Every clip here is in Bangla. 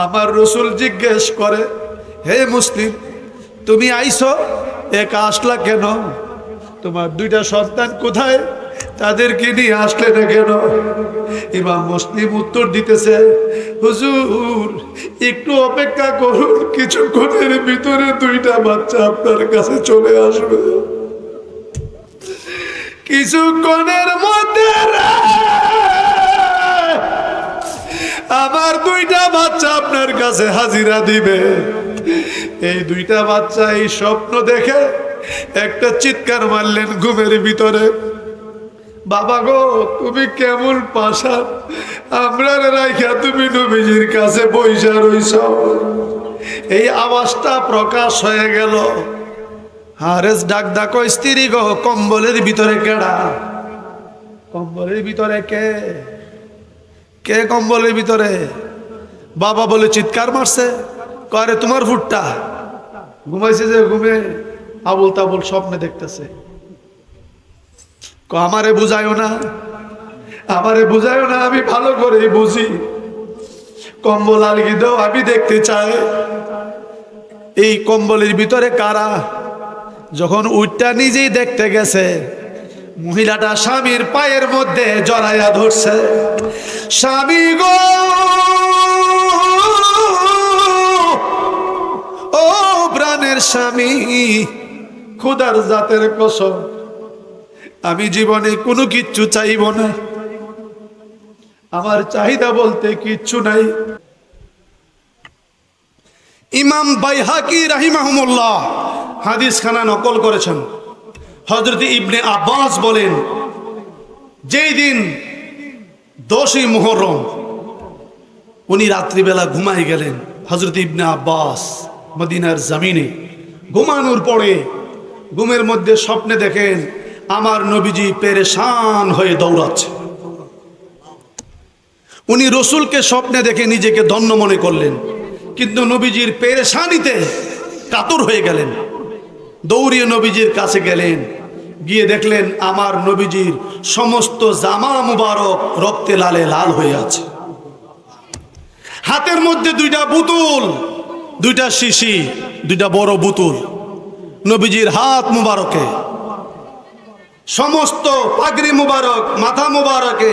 আমার রসুল জিজ্ঞেস করে, হে মুসলিম, তুমি আইছো, একা আসলা কেন? তোমার দুইটা সন্তান কোথায়? তাদেরকে নিয়ে আসলে না কেন? ইমাম মুসলিম উত্তর দিতেছে, হুজুর একটু অপেক্ষা করুন, কিছুক্ষণের ভিতরে দুইটা বাচ্চা আপনার কাছে চলে আসবে। কিছুক্ষণের মধ্যে আমার দুইটা বাচ্চা আপনার কাছে হাজিরা দিবে। এই দুইটা বাচ্চা এই স্বপ্ন দেখে একটা চিৎকার মারলেন ঘুমের ভিতরে, বাবা গো তুমি কেমন পাশা, আমরা রাইখা তুমি নবীজির কাছে বইসা রইছ। এই আওয়াজটা প্রকাশ হয়ে গেল। হারেস ডাক ডাকো, স্ত্রী গো, কম্বলের ভিতরে কেডা? কম্বলের ভিতরে কে? কে কম্বলের ভিতরে? বাবা বলে চিৎকার মারছে, করে তোমার ফুটটা ঘুমাইছে যে ঘুমে আবুল তাবুল স্বপ্নে দেখতেছে। আমারে বুঝায়ও না, আমারে বুঝায়ও না, আমি ভালো করে বুঝি। কম্বল আলগি দাও, আমি দেখতে চাই এই কম্বলের ভিতরে কারা। যখন উঠটা নিজেই দেখতে গেছে, মহিলাটা স্বামীর পায়ের মধ্যে জড়াইয়া ধরছে, স্বামী গো, ও প্রাণের স্বামী, খোদার জাতের কসম, আমি জীবনে কোনো কিচ্ছু চাইব না, আমার চাহিদা বলতে কিচ্ছু নাই। ইমাম বাইহাকি রাহিমাহুমুল্লাহ হাদিস খানা নকল করেছেন। হযরত ইবনে আব্বাস বলেন, যেই দিন 10ই মুহররম উনি রাত্রিবেলা ঘুমাই গেলেন। হযরত ইবনে আব্বাস মদিনার জমিনে ঘুমানোর পরে ঘুমের মধ্যে স্বপ্নে দেখেন আমার নবীজি পেরেশান হয়ে দৌড়াচ্ছে। উনি রসুলকে স্বপ্নে দেখে নিজেকে ধন্য মনে করলেন, কিন্তু নবীজির পেরেশানিতে কাতর হয়ে গেলেন। দৌড়িয়ে নবীজির কাছে গেলেন, গিয়ে দেখলেন আমার নবীজির সমস্ত জামা মুবারক রক্তে লালে লাল হয়ে আছে। হাতের মধ্যে দুইটা বোতল, দুইটা শিশি, দুইটা বড় বোতল, নবীজির হাত মুবারকে সমস্ত পাগড়ি মুবারক, মাথা মুবারকে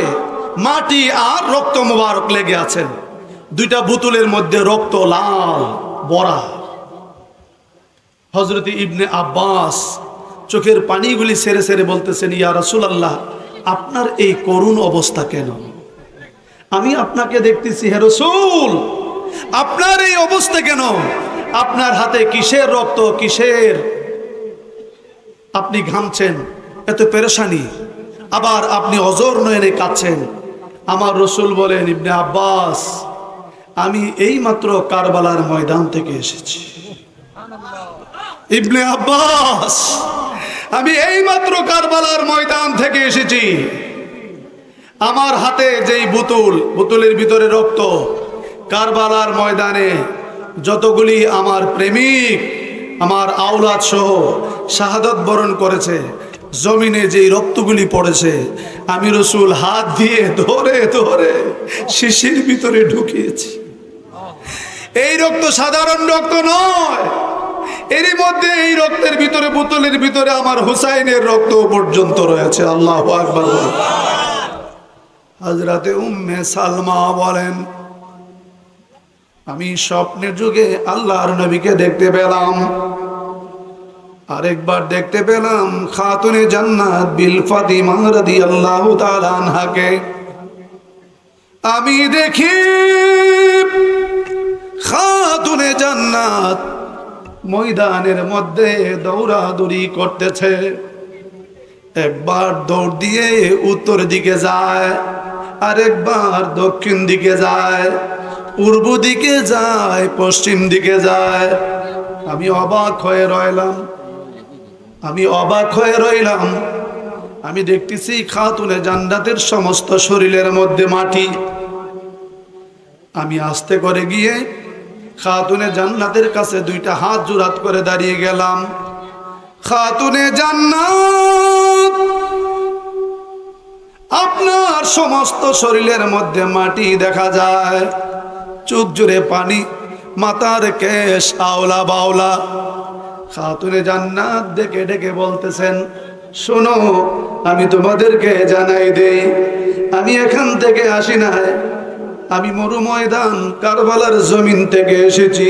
মাটি আর রক্ত মুবারক লেগে আছেন। দুইটা বোতলের মধ্যে রক্ত লাল বড়া। হযরত ইবনে আব্বাস চোখের পানিগুলি সেরে সেরে বলতেছেন, ইয়া রাসূলুল্লাহ, আপনার এই করুণ অবস্থা কেন? আমি আপনাকে দেখতেছি, হে রাসূল, আপনার এই অবস্থা কেন? আপনার হাতে কিসের রক্ত, কিসের আপনি ঘামছেন, এত পেরেশানি, আবার আপনি অজর নয়নে কাঁদছেন। আমার রসুল বলেন, ইবনে আব্বাস, আমি এই মাত্র কারবালার ময়দান থেকে এসেছি। ইবনে আব্বাস, আমি এই মাত্র কারবালার ময়দান থেকে এসেছি। আমার হাতে যেই বোতল, বোতলের ভিতরে রক্ত, কারবালার ময়দানে যতগুলি আমার প্রেমিক, আমার আওলাদ সহ শাহাদাত বরণ করেছে, জমিনে যেই রক্তগুলি পড়েছে, আমি রসুল হাত দিয়ে ধরে ধরে শিশির ভিতরে ঢুকিয়েছি। এই রক্ত সাধারণ রক্ত নয়, এরই মধ্যে এই রক্তের ভিতরে, বোতলের ভিতরে আমার হুসাইনের রক্ত পর্যন্ত রয়েছে। আল্লাহু আকবার। হযরতে উম্মে সালমা বলেন, আমি স্বপ্নের যুগে আল্লাহর নবীকে দেখতে পেলাম, আরেকবার দেখতে পেলাম খাতুনে জান্নাত বিল ফাতিমা রাদিয়াল্লাহু তাআলা আনহাকে। আমি দেখি খাতুনে জান্নাত ময়দানের মধ্যে দৌড়াদৌড়ি করতেছে। একবার দৌড় দিয়ে উত্তর দিকে যায়, আরেকবার দক্ষিণ দিকে যায়, পূর্ব দিকে যায়, পশ্চিম দিকে যায়। আমি অবাক হয়ে রইলাম, আমি দেখতেছি খাতুনে জান্নাতের সমস্ত শরীরের মধ্যে মাটি। আমি আস্তে করে গিয়ে খাতুনে জান্নাতের কাছে দুইটা হাত জোড়াত করে দাঁড়িয়ে গেলাম। খাতুনে জান্নাত, আপনার সমস্ত শরীরের মধ্যে মাটি দেখা যায়, চোখ জুড়ে পানি, মাথার কেশ আওলা বাওলা। খাতুনে জান্নাত ডেকে ডেকে বলতেছেন, শোনো আমি তোমাদেরকে জানাই দেই, আমি এখান থেকে আসি নাই, আমি মরু ময়দান কারবালার জমিন থেকে এসেছি।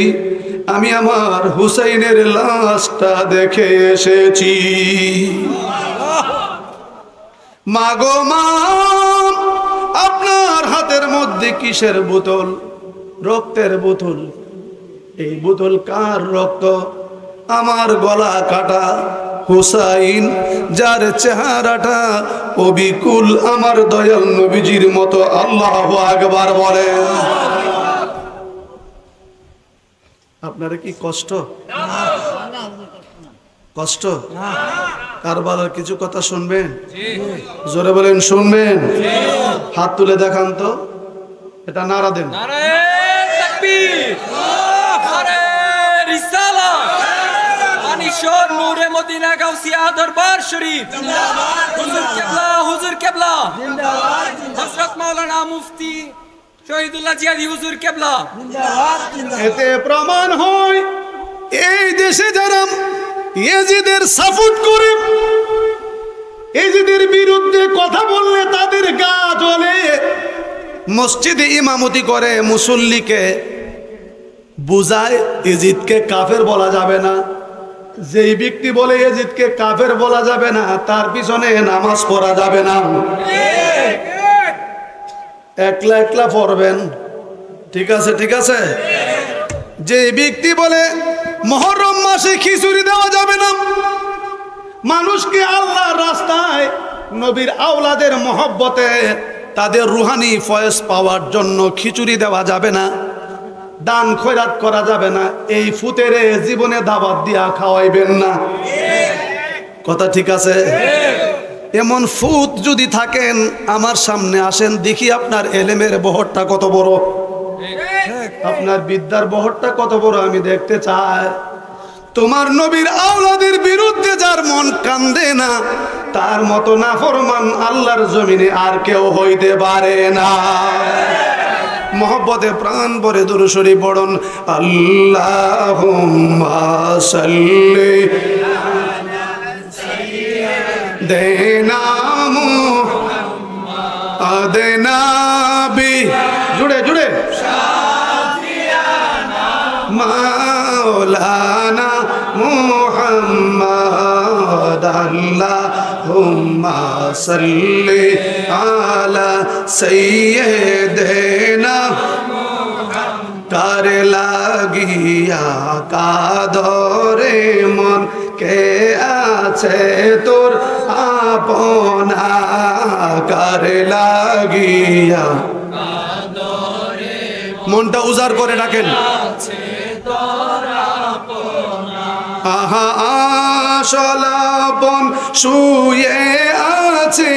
আমি আমার হুসাইনের লাশটা দেখে এসেছি। মাগো মা, আপনার হাতের মধ্যে কিসের বোতল? রক্তের বোতল। এই বোতল কার রক্ত? আমার গলা কাটা হুসাইন, যার চেহারাটা অবিকুল আমার দয়াল নবীজির মতো। আল্লাহু আকবার বলেন। আপনারা কি কষ্ট? কষ্ট? কারবালার কিছু কথা শুনবেন? জোরে বলেন শুনবেন? হাত তুলে দেখান তো, এটা নারা দেন। নূরে মদিনা গাউসিয়া দরবার শরীফ হুজুর কেবলা, হুজুর কেবলা হযরত মাওলানা মুফতি শহীদুল্লাহ জিয়াদি হুজুর কেবলা। এতে প্রমাণ হয় এই দেশে যারা ইয়েজিদের সাপোর্ট করে, ইয়েজিদের বিরুদ্ধে কথা বললে তাদের গা জ্বলে। মসজিদে ইমামতি করে মুসল্লিকে বুঝায় ইয়েজিদকে কাফের বলা যাবে না। যেই ব্যক্তি বলে ইয়েজিদকে কাফের বলা যাবে না, তার পিছনে নামাজ পড়া যাবে না। একলা একলা পড়বেন, ঠিক আছে ঠিক আছে। যে ব্যক্তি বলে মুহররম মাসে খিচুড়ি দেওয়া যাবে না, মানুষকে আল্লাহর রাস্তায় নবীর আওলাদের মহব্বতে তাদের রুহানি ফয়েজ পাওয়ার জন্য খিচুড়ি দেওয়া যাবে না, দান খয়রাত করা যাবে না, এই ফুতেরে জীবনে দাওয়াত দিয়া খাওয়াইবেন না। কথা ঠিক আছে? এমন ফুত যদি থাকেন আমার সামনে আসেন, দেখি আপনার এলেমের বহরটা কত বড়, আপনার বিদ্যার বহরটা কত বড় আমি দেখতে চাই। তোমার নবীর আওলাদের বিরুদ্ধে যার মন কান্দে না, তার মতো নাফরমান আল্লাহর জমিনে আর কেউ হইতে পারে না। মোহব্বতে প্রাণ ভরে দুরূদ শরীফ পড়ুন। আল্লাহুম্মা সাল্লি দেনা মুহাম্মাদিনা বি, জুড়ে জুড়ে, মাওলানা মুহাম্মদ। আল্লাহুম্মা সাল্লি আলা সাইয়্যিদিনা কার লাগিয়া কাদরে মন কে আছে তোর আপনা, কার লাগিয়া মনটা উজাড় করে ডাকেন। আহা আসলাপন শুয়ে আছে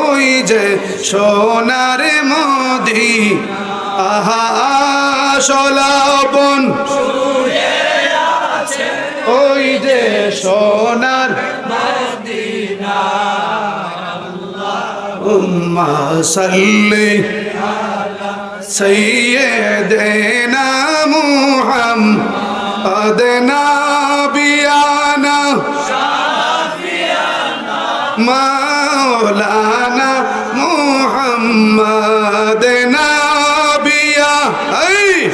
ওই যে সোনার মদি, আহা আসলাপন শুয়ে আছে ওই যে সোনার মদিনা। আল্লাহুম্মা সাল্লি আলা সাইয়্যিদিনা মুহাম্মদ নাবিয়ানা শাফিয়ানা মাওলানা মুহাম্মদ নাবিয়া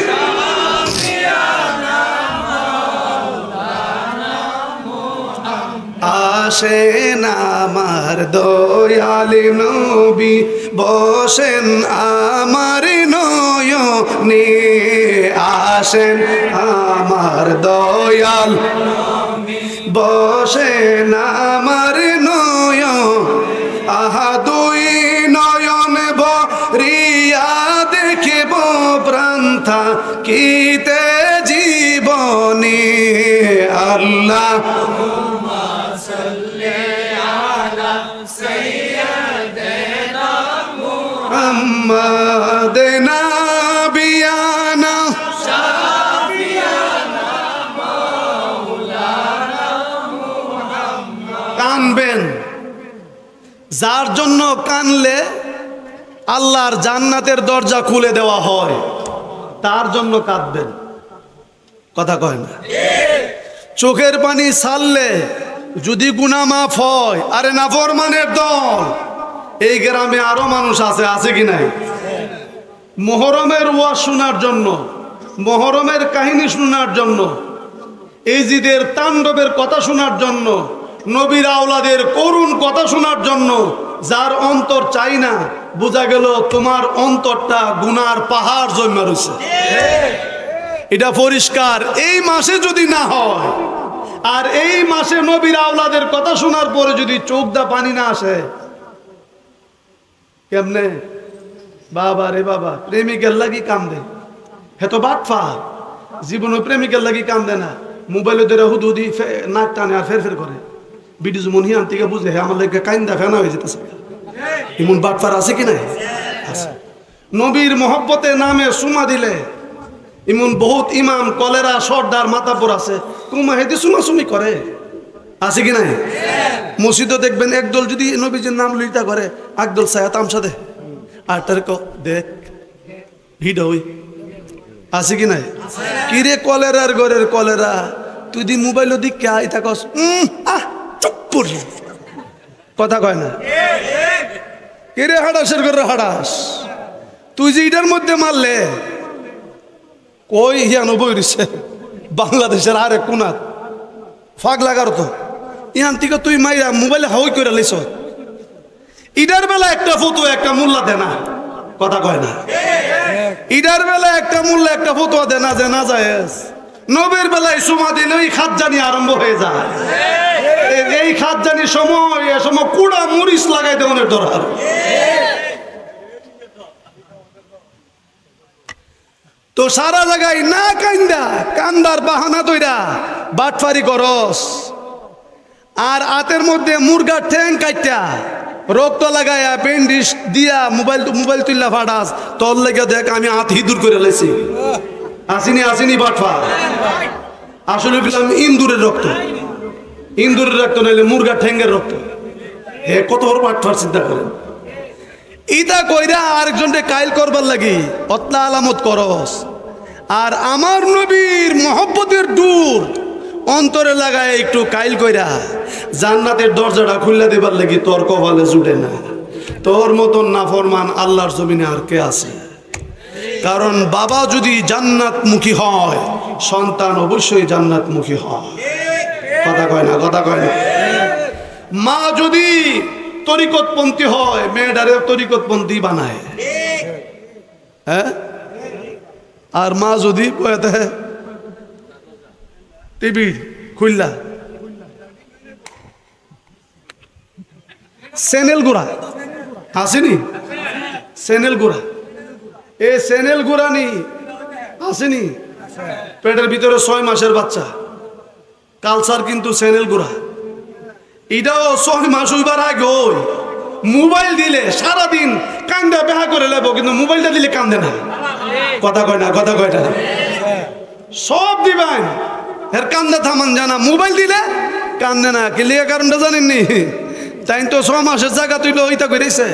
শাফিয়ানা মাওলানা মুহাম্মদ। আসেন আমার দয়াল নবী, বসেন আমার নয়নে, আসেন আমার দয়াল বসেন আমার নয়ন, আহা দুই নয়ন ভরিয়া দেখিব প্রান্তা কিতে জীবনে। আল্লাহুম্মা সাল্লি আলা সাইয়্যিদিনা মুহাম্মদ নাবিয়ানা শাফিয়ানা মাওলানা মুহাম্মদ। কানবেন, যার জন্য কানলে আল্লাহর জান্নাতের দরজা খুলে দেওয়া হয়। তার জন্য কাঁদবেন। কথা কয় না? চোখের পানি ছাড়লে যদি গুনাহ মাফ হয়, আরে নাফরমানের দল এই গ্রামে আরো মানুষ আছে কি নাই? মুহররমের ওয়াজ শোনার জন্য, মুহররমের কাহিনী শোনার জন্য, ইজিদের তাণ্ডবের কথা শোনার জন্য, নবীর আওলাদের করুণ কথা শোনার জন্য যার অন্তর চাই না, বোঝা গেল তোমার অন্তরটা গুনার পাহাড় জন্মা রয়েছে। এটা পরিষ্কার। এই মাসে যদি না হয়, আর এই মাসে নবীর আওলাদের কথা শোনার পরে যদি চোখ দা পানি না আসে, কেমনে? বাবা রে বাবা, প্রেমিকের লাগি কান্দে, হে তো বাটফা, জীবনে প্রেমিকের লাগি কান্দে না, মোবাইলে ধরে হুদুদি নাক টানে আর ফের করে বিডিজ মনি আন থেকে বুঝে হে আমার লাগে কাইন্দা ফেনা হয়ে যেতেছে। এমন বাটফার আছে কি নাই? আছে। নবীর মহব্বতে নামে সুমা দিলে এমন বহুত ইমাম কলেরা সর্দার মাতাপুর আছে, কুমা হেদি সুমাসুমি করে, আছে কি নাই? মসজিদও দেখবেন একদল যদি নবীজির নাম লইতা করে, একদল ছায়া তামসা দে আর তার দেখ ভিড হই, আছে কি নাই? কিরে কলেরার ঘরের কলেরা, তুই দি মোবাইল দিক কে আই থাকস, চুপ, কথা কয় না? কিরে হাড়াসের ঘরে হাড়াস, তুই যে এটার মধ্যে মারলে কই হিয়ানো বই রয়েছে বাংলাদেশের আরেক কোনাত ফাঁক লাগার তো ইহান থেকে তুই মাইরা মোবাইলে হাওয়াই করে লাইছ, ইডার বেলা একটা ফটো একটা মূল্য দে না, কথা কয় না? ইডার বেলা একটা মূল্য একটা ফটো দে না, যে না যায় নবীর বেলায় সুমা দিলে ওই খাতজানি আরম্ভ হয়ে যায়। এই খাতজানির সময় এ সময় কুড়া মরিচ লাগাই দেওয়ার দরকার। তো সারা জায়গায় না কান্দা, কান্দার বাহানা তৈরা বাটফারি করস, আর হাতের মধ্যে মুরগার ঠ্যাং কাইটা রক্ত লাগায়া ব্যান্ডিজ দিয়া মোবাইল তুললা ফাটাস, তোর লেগে দেখ আমি হাত হিদুর করে লাইছি, আসিনি বাটফা। আসলে বললাম ইন্দুরের রক্ত, ইন্দুরের রক্ত নাইলে মুরগার ঠ্যাঙ্গের রক্ত। হে কত বড় বাটফার চিন্তা করেন। ইদা কইরা আরেকজনকে কাইল করবার লাগি অতলা আলামত করস, আর আমার নবীর মহব্বতের দূর অন্তরে লাগায় একটু কাইল কইরা জান্নাতের দরজাটা খুললা দিবার লাগি তোর কপালে জুটে না। তোর মতন নাফরমান আল্লাহর জমিনে আর কে আছে? কারণ বাবা যদি জান্নাতমুখী হয়, সন্তান অবশ্যই জান্নাতমুখী হয়। কথা কয় না? কথা কয় না? মা যদি তরিকতপন্থী হয়, মেয়েটারে তরিকতপন্থী বানায়, হ্যাঁ? আর মা যদি টিভি খুললা চ্যানেল গুড়া আসেনি, চ্যানেল গুড়া, এ চ্যানেল গুড়া নি আসেনি, পেটের ভিতরে 6 মাসের বাচ্চা, কালচার কিন্তু চ্যানেল গুড়া। এটাও 6 মাস হইবার আগে মোবাইল দিলে সারাদিন কান্দা বেহা করে লেব, কিন্তু মোবাইলটা দিলে কান্দে না। কথা কয় না? কথা কয় না? সব দিবেন এর কান্দা থামান জানা, মোবাইল দিলে কান্দে না। কি লিয়ে কারণটা জানেননি? তাই তো 6 মাসের জায়গা তুইলে ওইটা করেছে।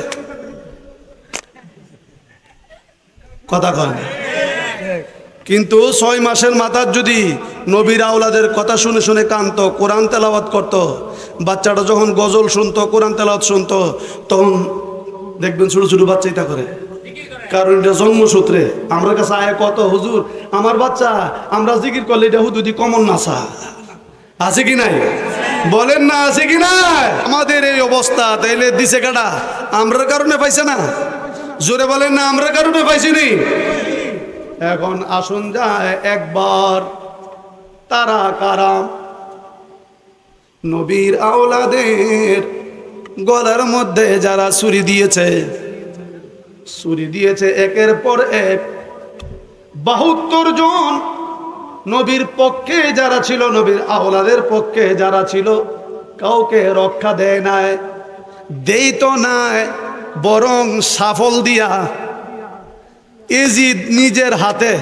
কথা কয় না? কিন্তু 6 মাসের মাথার যদি নবীর আওলাদের কথা শুনে শুনে কানতো, কোরআন তেলাওয়াত করতো, বাচ্চাটা যখন গজল শুনতো, কোরআন তেলাওয়াত শুনতো, তখন দেখবেন ছোট ছোট বাচ্চা এটা করে। কারণ এটা জন্মসূত্রে আমার কাছে আয় কত, হুজুর আমার বাচ্চা আমরা জিকির করলে এটা হুদুদি কমন নাসা, আছে কি নাই? বলেন না, আছে কি নাই? আমাদের এই অবস্থা তাইলে দিছে কাটা আমরার কারণে পাইছে না? জোরে বলেন না, আমরা কারণে পাইছিনি। এখন আসুন যায় একবার তারা কারাম নবীর আওলাদের গলার মধ্যে যারা ছুরি দিয়েছে একের পর এক 72 জন নবীর পক্ষে যারা ছিল, নবীর আওলাদের পক্ষে যারা ছিল, কাউকে রক্ষা দেয় নাই, দেই তো নাই, বরং সাফল দিয়া ইজিদ নিজের হাতে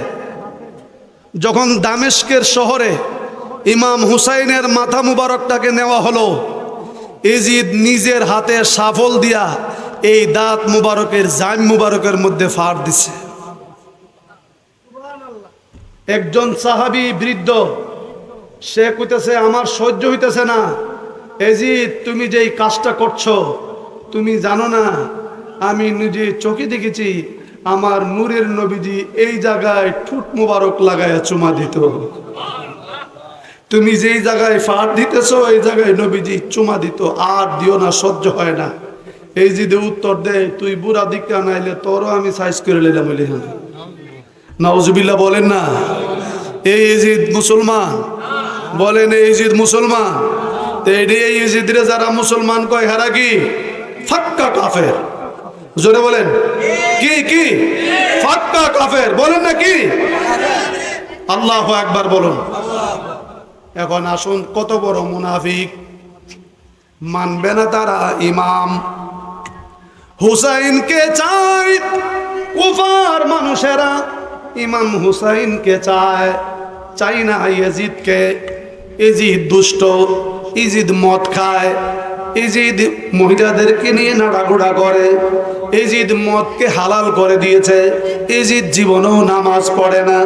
যখন দামেস্কের শহরে ইমাম হুসাইনের মাথা মুবারকটাকে নেওয়া হলো, ইজিদ নিজের হাতে সাফল দিয়া এই দাঁত মুবারকের জাইম মুবারকের মধ্যে ফাড় দিছে। একজন সাহাবী বৃদ্ধ, সে কইতেছে আমার সহ্য হইতেছে না, এজিদ তুমি যেই কাজটা করছো তুমি জানো না আমি নিজে চোখে দেখেছি আমার নূরের নবীজি এই জায়গায় ঠুট মুবারক লাগায়া চুমা দিত। তুমি যেই জায়গায় ফাট দিতেছো এই জায়গায় নবীজি চুমা দিত, আর দিও না, সহ্য হয় না। এই জিদে উত্তর দেয় তুই বুড়া দিকা নাইলে তোরও আমি সাইজ করে নিলাম। নাউজুবিল্লাহ বলেন না। এই ইজিদ মুসলমান, বলেন এই ইজিদ মুসলমান। এই ইজিদরে যারা মুসলমান কয় হারা কি ফাক্কা কাফের, জোরে বলেন কি কি ফাক্কা কাফের, বলেন না কি? আল্লাহু আকবার বলুন। এখন আসুন কত বড় মুনাফিক, মানবে না তারা ইমাম হুসাইনকে চায়। কুফার মানুষেরা ইমাম হুসাইনকে চায়, চাই না ইয়াজিদকে। ইয়াজিদ দুষ্ট, ইয়াজিদ মদ খায়, ইয়াজিদ মহিলাদেরকে নিয়ে নাড়াঘোড়া করে, ইয়াজিদ মদকে হালাল করে দিয়েছে, ইয়াজিদ জীবনেও নামাজ পড়ে না,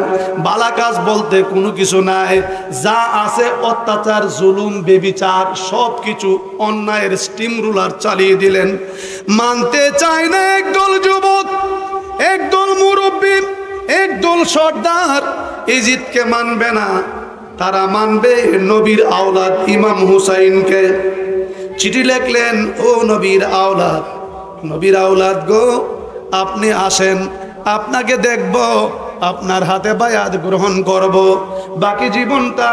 বালা কাজ বলতে কোনো কিছু নাই, যা আছে অত্যাচার জুলুম বেবিচার সব কিছু অন্যায়ের স্টিম রুলার চালিয়ে দিলেন। মানতে চায় না একদল যুবক, একদল মুরব্বী, একদল সর্দার ইয়াজিদকে মানবে না, তারা মানবে নবীর আওলাদ ইমাম হুসাইনকে। চিঠি লিখলেন, ও নবীর আওলাদ, নবীর আওলাদ গো আপনি আসেন, আপনাকে দেখব, আপনার হাতে বায়াত গ্রহণ করব, বাকি জীবনটা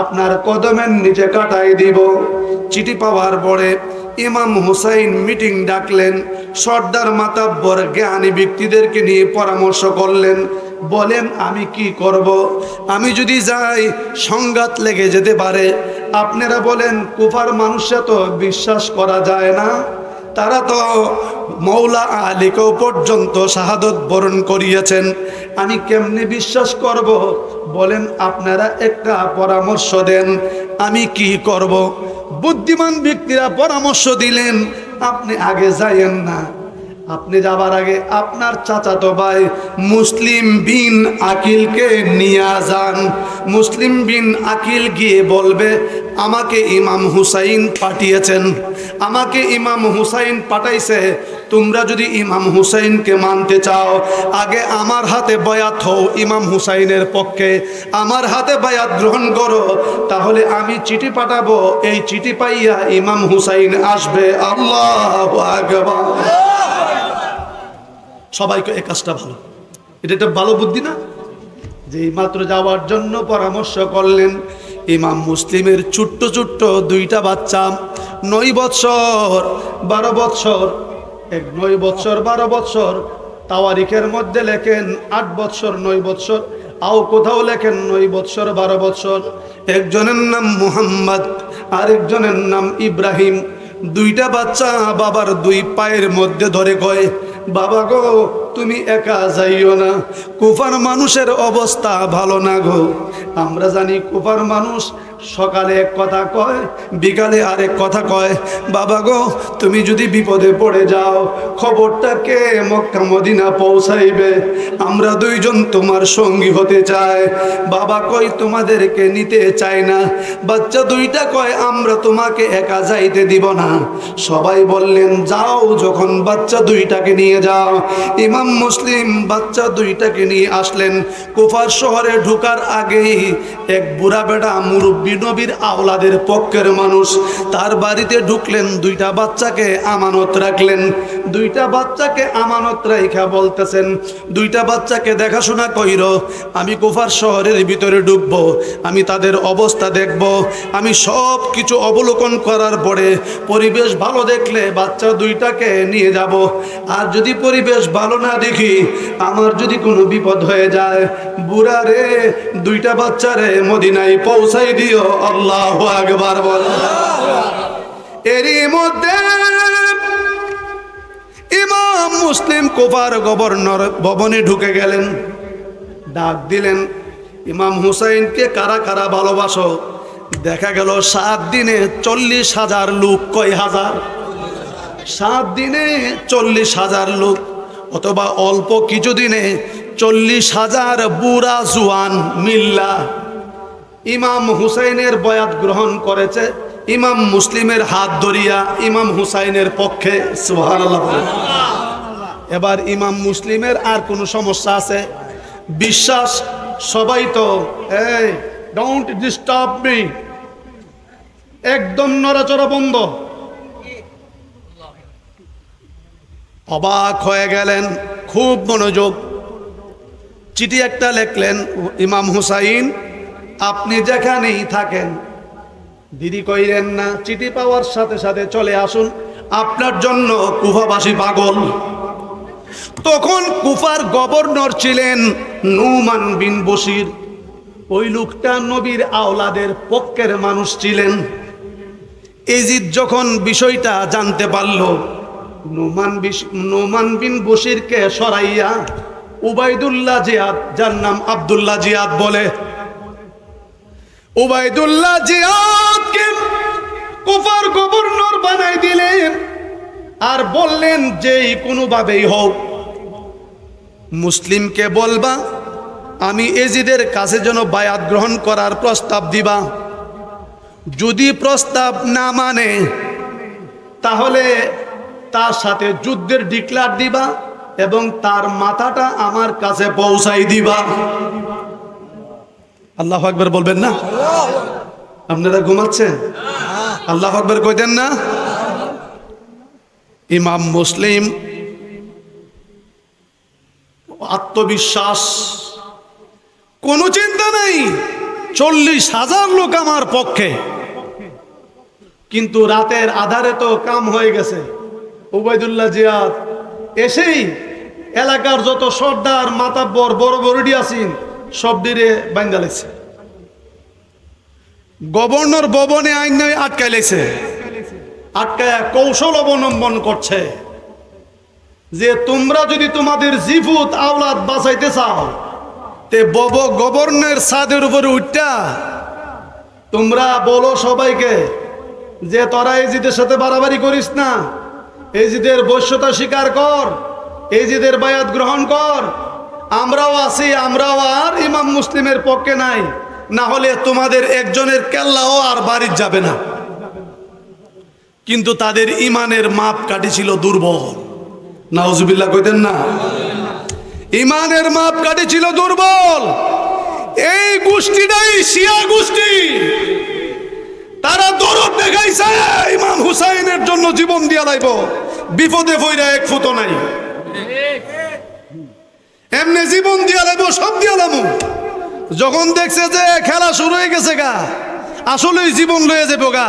আপনার কদমের নিচে কাটাই দিব। চিঠি পাওয়ার পরে ইমাম হুসাইন মিটিং ডাকলেন, সর্দার মাতাব্বর জ্ঞানী ব্যক্তিদেরকে নিয়ে পরামর্শ করলেন। বলেন আমি কি করব? আমি যদি যাই সংঘাত লেগে যেতে পারে। আপনারা বলেন কুফার মানুষরা তো বিশ্বাস করা যায় না, তারা তো মৌলা আলীকেও পর্যন্ত শাহাদত বরণ করিয়েছেন, আমি কেমনে বিশ্বাস করব? বলেন আপনারা একটা পরামর্শ দেন, আমি কি করব? বুদ্ধিমান ব্যক্তিরা পরামর্শ দিলেন, আপনি আগে যাইয়েন না, আপনি যাবার আগে আপনার চাচাতো ভাই মুসলিম বিন আকিলকে নিয়ে যান। মুসলিম বিন আকিল গিয়ে বলবে আমাকে ইমাম হুসাইন পাঠিয়েছেন, আমাকে ইমাম হুসাইন পাঠাইছে, তোমরা যদি ইমাম হুসাইনকে মানতে চাও আগে আমার হাতে বায়াত হও ইমাম হুসাইনের পক্ষে, আমার হাতে বায়াত গ্রহণ করো, তাহলে আমি চিঠি পাঠাবো, এই চিঠি পাইয়া ইমাম হুসাইন আসবে। আল্লাহু আকবার। সবাইকে এই কাজটা ভালো, এটা একটা ভালো বুদ্ধি না? যে মাত্র যাওয়ার জন্য পরামর্শ করলেন। ইমাম মুসলিমের ছোট্ট ছোট্ট দুইটা বাচ্চা, 9 বৎসর 12 বৎসর, 9 বৎসর 12 বৎসর, তাওয়ারিখের মধ্যে লেখেন 8 বৎসর 9 বৎসর, আও কোথাও লেখেন 9 বৎসর 12 বৎসর। একজনের নাম মুহাম্মদ, আরেকজনের নাম ইব্রাহিম। দুইটা বাচ্চা বাবার 2 পায়ের মধ্যে ধরে কয়, বাবা গো তুমি একা যাইও না, কুফার মানুষের অবস্থা ভালো না গো। আমরা জানি কুফার মানুষ সকালে এক কথা কয়, বিকালে আরেক কথা কয়। বাবা গো তুমি যদি বিপদে পড়ে যাও খবরটা কে মক্কা মদিনা পৌঁছাইবে? আমরা 2 জন তোমার সঙ্গী হতে চাই। বাবা কই তোমাদেরকে নিতে চাই না। বাচ্চা 2টা কয় আমরা তোমাকে একা যাইতে দিব না। সবাই বললেন যাও, যখন বাচ্চা 2টাকে নিয়ে যাও। ইমাম মুসলিম বাচ্চা 2টাকে নিয়ে আসলেন। কুফার শহরে ঢোকার আগেই এক বুড়া বেটা মুরব্বী নবীর আওলাদের পক্ষের মানুষ তার বাড়িতে ঢুকলেন, 2টা বাচ্চাকে আমানত রাখলেন। 2টা বাচ্চাকে আমানত রাখা বলতেছেন, 2টা বাচ্চাকে দেখাশোনা কইর, আমি কুফার শহরের ভিতরে ঢুকবো, আমি তাদের অবস্থা দেখব, আমি সব কিছু অবলোকন করার পরে পরিবেশ ভালো দেখলে বাচ্চা 2টাকে নিয়ে যাব। আর যদি পরিবেশ ভালো না দেখি, আমার যদি কোনো বিপদ হয়ে যায়, বুড়া রে 2টা বাচ্চারে মদিনায় পৌঁছাই দিও। আল্লাহু আকবার বল। এরই মধ্যে ইমাম মুসলিম কুফার গভর্নর ভবনে ঢুকে গেলেন, ডাক দিলেন ইমাম হুসাইনকে কারা কারা ভালোবাসো? দেখা গেল 7 দিনে 40,000 লোক। কয় হাজার? 7 দিনে 40,000 লোক, অথবা অল্প কিছু দিনে 40,000 বুড়া জুয়ান মিল্লা ইমাম হুসাইনের বয়াত গ্রহণ করেছে ইমাম মুসলিমের হাত ধরিয়া ইমাম হুসাইনের পক্ষে। সুবহানাল্লাহ। এবার ইমাম মুসলিমের আর কোনো সমস্যা আছে? বিশ্বাস সবাই তো এই ডোন্ট ডিস্টার্ব মি, একদম নড়াচড়া বন্ধ। অবাক হয়ে গেলেন, খুব মনোযোগ। চিঠি একটা লিখলেন, ইমাম হুসাইন আপনি যেখানেই থাকেন দেরি কইরেন না, চিঠি পাওয়ার সাথে সাথে চলে আসুন, আপনার জন্য কুফাবাসী পাগল। তখন কুফার গভর্নর ছিলেন নুমান বিন বশির। ওই লোকটা নবীর আওলাদের পক্ষের মানুষ ছিলেন। এজিদ যখন বিষয়টা জানতে পারল, নুমান বিন বশিরকে সরাইয়া উবাইদুল্লাহ জিয়াদ, যার নাম আব্দুল্লাহ জিয়াদ বলে, উবাইদুল্লাহ জিয়াদকে কুফার গভর্নর বানাই দিলেন আর বললেন যেই কোনোভাবেই হোক মুসলিমকে বলবা আমি এজিদের কাছে যেন বায়াত গ্রহণ করার প্রস্তাব দিবা, যদি প্রস্তাব না মানে তাহলে তার সাথে যুদ্ধের ডিক্লার দিবা এবং তার মাথাটা আমার কাছে পৌঁছাই দিবা। আল্লাহু আকবার বলবেন না? আপনারা ঘুমাচ্ছেন? আল্লাহু আকবার কইতেন না? ইমাম মুসলিম আত্মবিশ্বাস, কোনো চিন্তা নাই, 40,000 লোক আমার পক্ষে। কিন্তু রাতের আধারে তো কাম হয়ে গেছে। উবাইদুল্লাহ জিয়াদ এসেই এলাকার যত সর্দার মাতাব্বর বড় বড়ডি আছেন সব দিরে বাঙ্গালেছে। গভর্নর ভবনে আইন আটকাইলেছে, আটকায় কৌশল অবলম্বন করছে যে তোমরা যদি তোমাদের জিফুত আওলাদ বাঁচাইতে চাও তে গভর্নর ছাদের উপরে উঠটা তোমরা বলো সবাইকে যে তোরা এজিদের সাথে বাড়াবাড়ি করিস না, এজিদের বৈশ্যতা স্বীকার কর, এজিদের বায়াত গ্রহণ কর, আমরাও আছি, আমরাও আর ইমাম মুসলিমের পক্ষে নাই, না হলে তোমাদের একজনের কেল্লাও আর বাড়ি যাবে না। কিন্তু তাদের ইমানের মাপ কাঠি ছিল দুর্বল। নাউজুবিল্লাহ কইতেন না? ইমানের মাপ কাঠি ছিল দুর্বল। এই গোষ্ঠীটাই শিয়া গোষ্ঠী, তারা দরদ দেখাইছে ইমাম হুসাইনের জন্য জীবন দিয়া লাইব, বিপদে পইরা এক ফুটো নাই, এমনি জীবন দিয়া লাইব, সব দিয়া লামু। যখন দেখছে যে খেলা শুরু হয়ে গেছে গা, আসলেই জীবন লয়ে যাবো গা,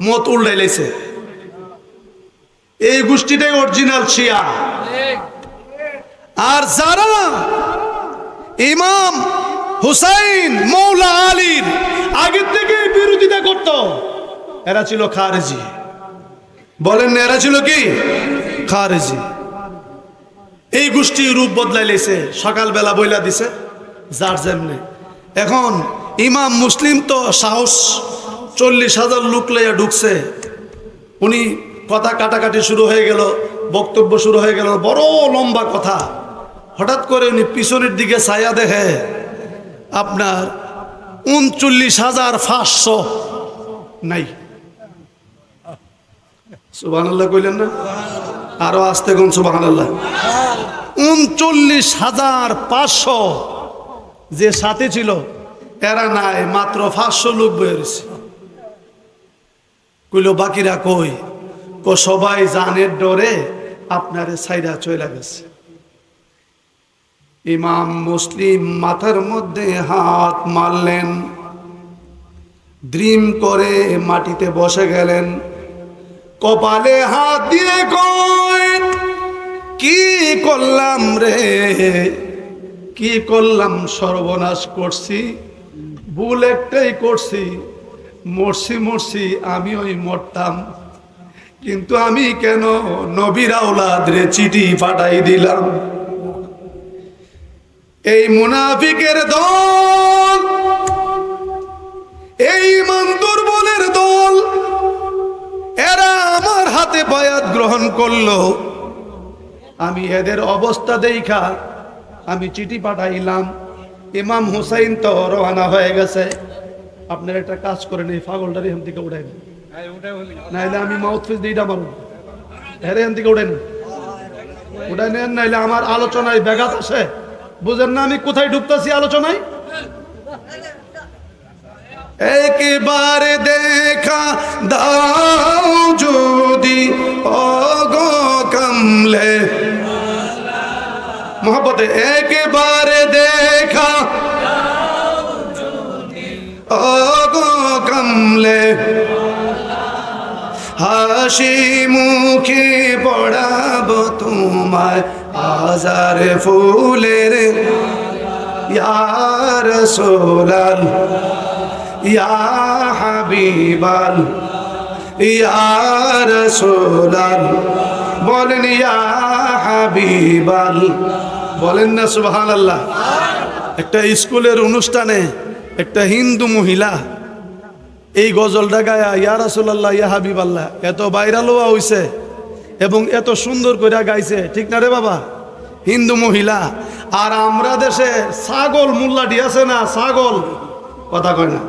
মত উল্টাই লাইছে। এই গোষ্ঠীটাই অরিজিনাল শিয়া। আর যারা ইমাম হুসাইন মৌলা আলীর আগে থেকে বিরোধিতা করত এরা ছিল খারেজি। বলেন না, এরা ছিল কি? খারেজি। এই গোষ্ঠী রূপ বদলাই লেছে, সকালবেলা বইলা দিছে যার যেমনে। এখন ইমাম মুসলিম তো সাহস, 40,000 লোক লইয়া ঢুকছে, উনি কথা কাটাকাটি শুরু হয়ে গেল, বক্তব্য শুরু হয়ে গেল, বড় লম্বা কথা। হঠাৎ করে উনি পিছনের দিকে ছায়া দেখে আপনার 39,500 নাই। সুবহানাল্লাহ কইলেন না? আরো আস্তে কোন সুবহানাল্লাহ। 39,500 যে সাথে ছিল এরা নাই, মাত্র 500 লোক বেরিয়েছে। কইল বাকিরা কই? সবাই জানের ডরে আপনারে ছাইরা চলে গেছে। ইমাম মুসলিম মাথার মধ্যে হাত মারলেন, দ্রিম করে মাটিতে বসে গেলেন, কপালে হাত দিয়ে কই কি করলাম রে, কি করলাম, সর্বনাশ করছি, ভুল একটাই করছি, মরছি আমি ওই মরতাম, কিন্তু আমি কেন নবীর আওলাদ রে চিঠি পাঠাই দিলাম। এই মুনাফিকের দল, এই ইমান দুর্বলের দল, এরা আমার হাতে বায়াত গ্রহণ করলো। আমি এদের অবস্থা দেখা আমি চিঠি পাঠাইলাম, ইমাম হুসাইন তো রওনা হয়ে গেছে। আপনার একটা কাজ করেন, এই পাগলটার এখান থেকে উঠাই নাইলে আমি মাউথপিস দিয়ে এটা মারব। হ্যাঁ এখান থেকে উঠাই উঠাই নেন, নাইলে আমার আলোচনায় ব্যাঘাত আসে। বুঝেন না আমি কোথায় ঢুকতেছি আলোচনায়? একবার দেখা দাও যদি ওগো কামলে মোহব্বতে, একবার দেখা ওগো কামলে হাসি মুখে পড়াবো তোমায় হাজার ফুলের ইয়া রাসূলাল ইয়া হাবিবাল ইয়া রাসূলাল, বলেন ইয়া হাবিবাল, বলেন না সুবহানাল্লাহ। একটা স্কুলের অনুষ্ঠানে একটা হিন্দু মহিলা এই গজলটা গায়া ইয়া রাসূলুল্লাহ ইয়া হাবিবাল্লাহ এত ভাইরাল হওয়া হইছে এবং এত সুন্দর করে গাইছে, ঠিক না রে বাবা? হিন্দু মহিলা। আর আমরা দেশে ছাগল মোল্লাটি আছে না, ছাগল কথা কয় না,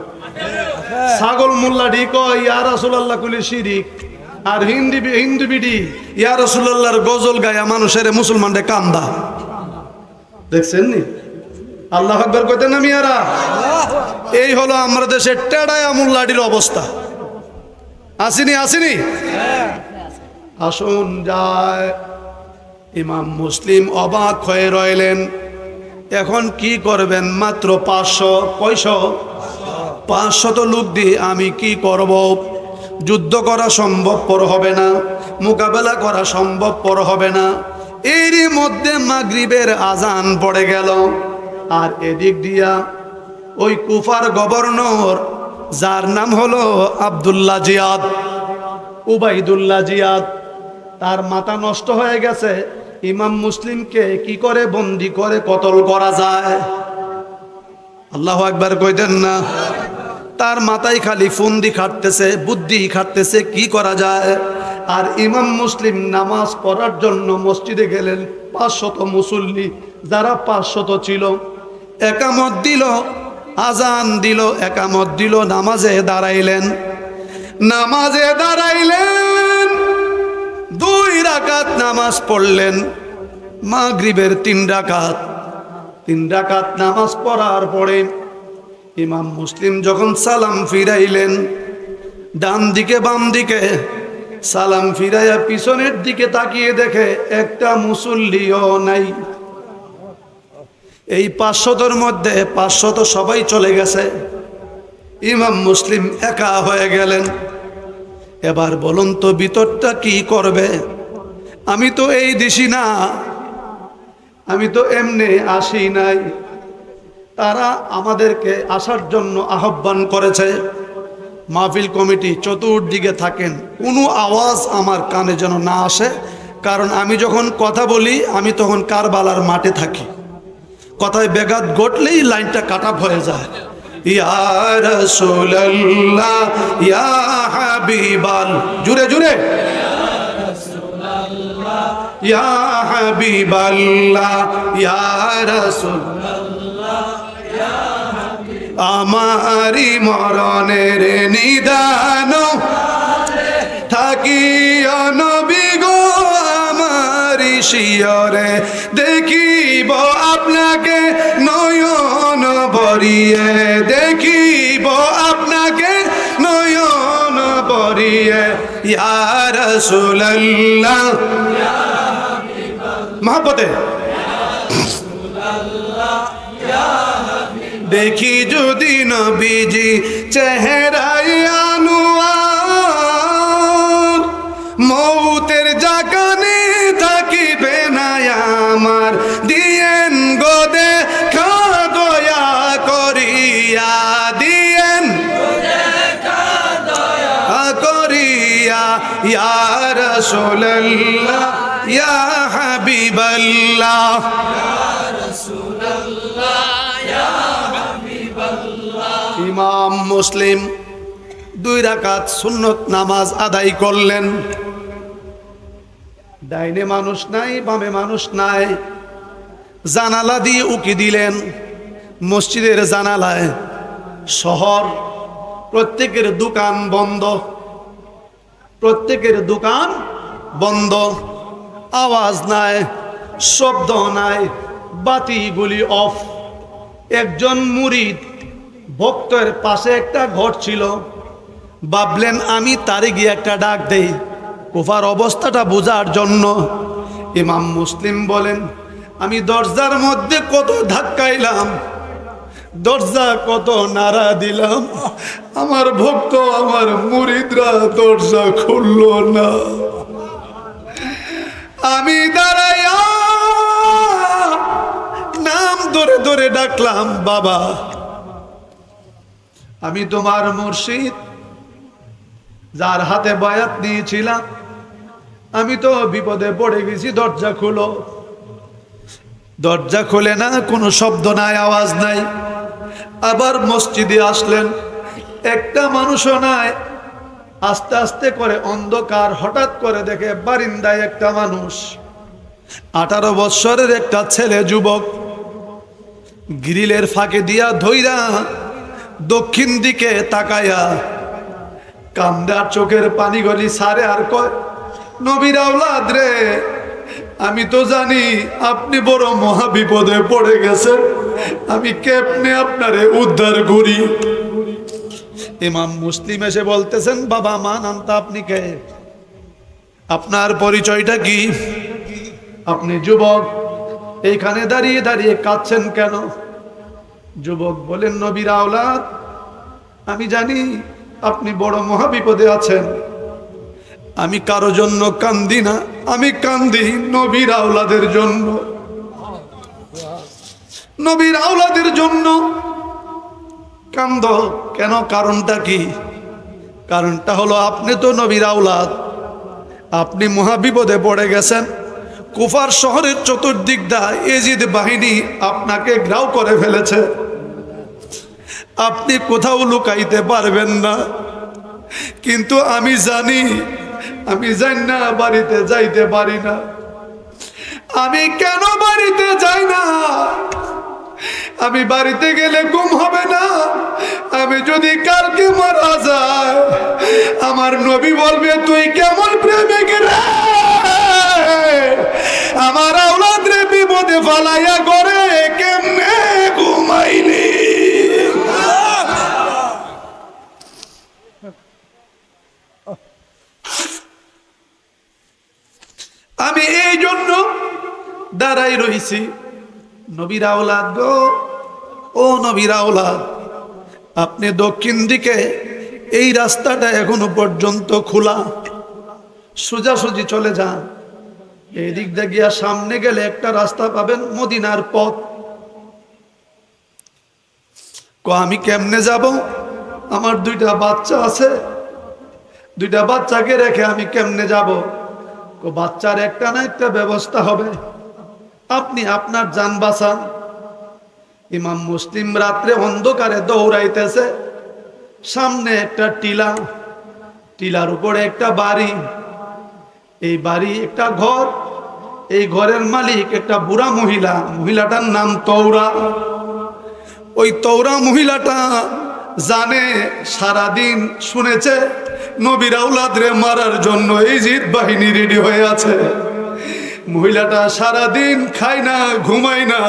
ছাগল মোল্লাটি কয় ইয়া রাসূলুল্লাহ কইলে শিরিক। আর হিন্দু বিডি ইয়া রাসূলুল্লাহর গজল গায়া মানুষের মুসলমানরে কান্দা। দেখছেন নি? আল্লাহু আকবার কইতেন না মিয়ারা? এই হলো আমরা দেশের টেডায়া মোল্লাটির অবস্থা। আসেনি আসেনি? আসুন যায়। ইমাম মুসলিম অবাক হয়ে রইলেন, এখন কি করবেন? মাত্র 500, কয়শো? 500 লোক দিয়ে আমি কি করব? যুদ্ধ করা সম্ভবপর হবে না, মোকাবেলা করা সম্ভবপর হবে না। এরই মধ্যে মাগরিবের আজান পড়ে গেল। আর এদিক দিয়া ওই কুফার গভর্নর, যার নাম হলো আব্দুল্লাহ জিয়াদ, উবাইদুল্লাহ জিয়াদ, তার মাথা নষ্ট হয়ে গেছে। ইমাম মুসলিমকে কি করে বন্দি করে কতল করা যায়? আল্লাহু আকবার কইতেন না? তার মাথায় খালি ফন্দি খাটতেছে, বুদ্ধি খাটতেছে কি করা যায়। আর ইমাম মুসলিম নামাজ পড়ার জন্য মসজিদে গেলেন। 500 মুসল্লি, যারা 500 ছিল, একামত দিল, আজান দিল, একামত দিল, নামাজে দাঁড়াইলেন। নামাজে দাঁড়াইলেন, 2 রাকাত নামাজ পড়লেন। মাগরিবের 3 রাকাত, 3 রাকাত নামাজ পড়ার পরে ইমাম মুসলিম যখন সালাম ফিরাইলেন, ডান দিকে বাম দিকে সালাম ফিরাইয়া পিছনের দিকে তাকিয়ে দেখে একটা মুসল্লিও নাই। এই 500 মধ্যে 500 সবাই চলে গেছে, ইমাম মুসলিম একা হয়ে গেলেন। এবার বলুন তো ভিতরটা কি করবে? আমি তো এই দিশি না, আমি তো এমনি আসি নাই। তারা আমাদেরকে আসার জন্য আহ্বান করেছে। মাহফিল কমিটি চতুর্দিকে থাকেন, কোনো আওয়াজ আমার কানে যেন না আসে, কারণ আমি যখন কথা বলি আমি তখন কারবালার মাঠে থাকি। কথায় ব্যাঘাত ঘটলেই লাইনটা কাট অফ হয়ে যায়। ইয়া রাসূলুল্লাহ ইয়া হাবিবাল, জুড়ে জুড়ে ইয়া হাবিবাল্লাহ ইয়া রাসূলুল্লাহ ইয়া হাবিবাল্লাহ, আমারি মরণের নিদান থাকি নবী গো আমারি শিয়রে, দেখিব আপনাকে নয়ন ভরিয়ে, দেখিব আপনাকে নয়ন ভরিয়ে। ইয়া রাসূলুল্লাহ ইয়া হাবিবাল্লাহ, মহব্বতে দেখি যদি নবীজি চেহারায় আনোয়ার, মৌতের জাগানে থাকিবে না আমার, দিয়েন গো দেখা দয়া করিয়া, দিয়েন দয়া করিয়া। ইয়া রাসূলুল্লাহ ইয়া হাবিবাল্লাহ, ইমাম মুসলিম 2 রাকাত সুন্নত নামাজ আদায় করলেন। ডাইনে মানুষ নাই, বামে মানুষ নাই, জানালা দিয়ে উকি দিলেন। মসজিদের জানালায় শহর, প্রত্যেকের দোকান বন্ধ, প্রত্যেকের দোকান বন্ধ, আওয়াজ নাই, শব্দ নাই, বাতিগুলি অফ। একজন মুরিদ ভক্তের পাশে একটা ঘর ছিল, ভাবলেন আমি তারে গিয়ে একটা ডাক দেই কুফার অবস্থাটা বোঝার জন্য। ইমাম মুসলিম বলেন, আমি দরজার মধ্যে কত ধাক্কাইলাম, দরজা কত নাড়া দিলাম, আমার ভক্ত আমার মুরিদরা দরজা খুলল না। আমি দাঁড়াইয়া নাম ধরে ধরে ডাকলাম, বাবা আমি তোমার মুর্শিদ, যার হাতে বায়াত নিয়েছিলাম, আমি তো বিপদে পড়ে গেছি, দরজা খুলো। দরজা খুলে না, কোনো শব্দ নাই, আওয়াজ নাই। আবার মসজিদে আসলেন, একটা মানুষও নাই। আস্তে আস্তে করে অন্ধকার, হঠাৎ করে দেখে বারিন্দায় একটা মানুষ, 18 বৎসরের একটা ছেলে যুবক, গ্রিলের ফাঁকে দিয়া ধইরা দক্ষিণ দিকে তাকায়া কান্দার চোখের পানি গলি সারে আর কয়, নবীর আওলাদ রে, আমি তো জানি আপনি বড় মহা বিপদে পড়ে গেছেন, আমি কেমনে আপনারে উদ্ধার করি। ইমাম মুসলিম এসে বলতেছেন, বাবা মা নামটা আপনি কে, আপনার পরিচয়টা কি, আপনি যুবক, এইখানে দাঁড়িয়ে দাঁড়িয়ে কাঁদছেন কেন? যুবক বলেন, নবীর আওলাদ, আমি জানি আপনি বড় মহা বিপদে আছেন, আমি কারো জন্য কান্দি না, আমি কান্দি নবীর আওলাদের জন্য, নবীর আওলাদের জন্য কান্দ কেন? কারণটা কি? কারণটা হলো আপনি তো নবীর আওলাদ, আপনি মহা বিপদে পড়ে গেছেন। কুফার শহরের চতুর্দিক দা এজিদ বাহিনী আপনাকে ঘেরাও করে ফেলেছে, আপনি কোথাও লুকাইতে পারবেন না। কিন্তু আমি জানি, আমি জানি না বাড়িতে যাইতে পারি না। আমি কেন বাড়িতে যাই না? আমি বাড়িতে গেলে ঘুম হবে না। আমি যদি কালকে মারা যায়, আমার নবী বলবে, তুই কেমন প্রেমিক রে, আমার আওলাদ রে বিপদে ফালাইয়া করে কেমনে ঘুমাইলি। আমি এই জন্য দাঁড়াই রইছি। নবীর আওলাদ গো, ও নবীর আওলাদ, আপনি দক্ষিণ দিকে এই রাস্তাটা এখনো পর্যন্ত খোলা, সোজাসুজি চলে যান। এই দিক দিয়ে গিয়া সামনে গেলে একটা রাস্তা পাবেন, মদিনার পথ। আমি কেমনে যাব? আমার 2টা বাচ্চা আছে, 2টা বাচ্চাকে রেখে আমি কেমনে যাব? বাচ্চার একটা না একটা ব্যবস্থা হবে, আপনি আপনার জান বাঁচান। ইমাম মুসলিম রাত্রে অন্ধকারে দৌড়াইতেছে, সামনে একটা টিলা, টিলার উপরে একটা বাড়ি, এই বাড়ি একটা ঘর, এই ঘরের মালিক একটা বুড়া মহিলা, মহিলাটার নাম তৌরা। ওই তৌরা মহিলাটা জানে, সারাদিন শুনেছে নবীর আওলাদরে মারার জন্য ইজিদ বাহিনী রেডি হয়ে আছে। মহিলাটা সারাদিন খায় না, ঘুমায় না,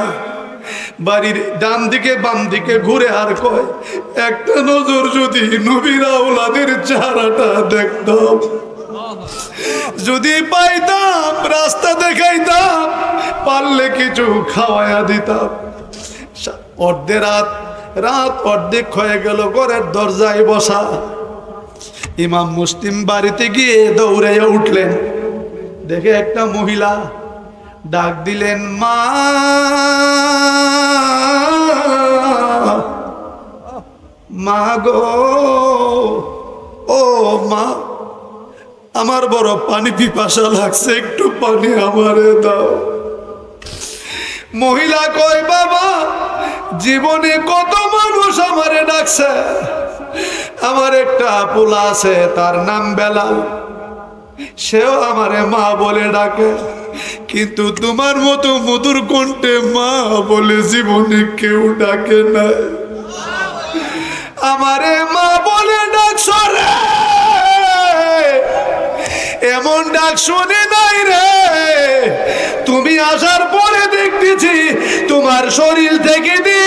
বাড়ির ডান দিকে বাম দিকে ঘুরে আর কয়, একটা নজর যদি নবীর আওলাদের চেহারাটা দেখতাম, যদি পাইতাম রাস্তা দেখাইতাম, পারলে কিছু খাওয়াইয়া দিতাম। রাত অর্ধেক হয়ে গেল, ঘরের দরজায় বসা। ইমাম মুসলিম বাড়িতে গিয়ে দৌড়াইয়া উঠলেন, দেখে একটা মহিলা, ডাক দিলেন, মা, মা গো, ও মা, আমার বড় পানি পিপাসা লাগছে, একটু পানি আমারে দাও। মহিলা কয়, বাবা, জীবনে কত মানুষ আমারে ডাকছে, আমার একটা পোলা আছে, তার নাম বেলাল, সেও আমারে মা বলে ডাকে, কিন্তু তোমার মতো মধুর কণ্ঠে মা বলে জীবনে কেউ ডাকে না। আমারে মা বলে ডাকছ রে, এমন ডাক শুনে নাই রে। তুমি আসার পরে দেখতেছি তোমার শরীর থেকে দি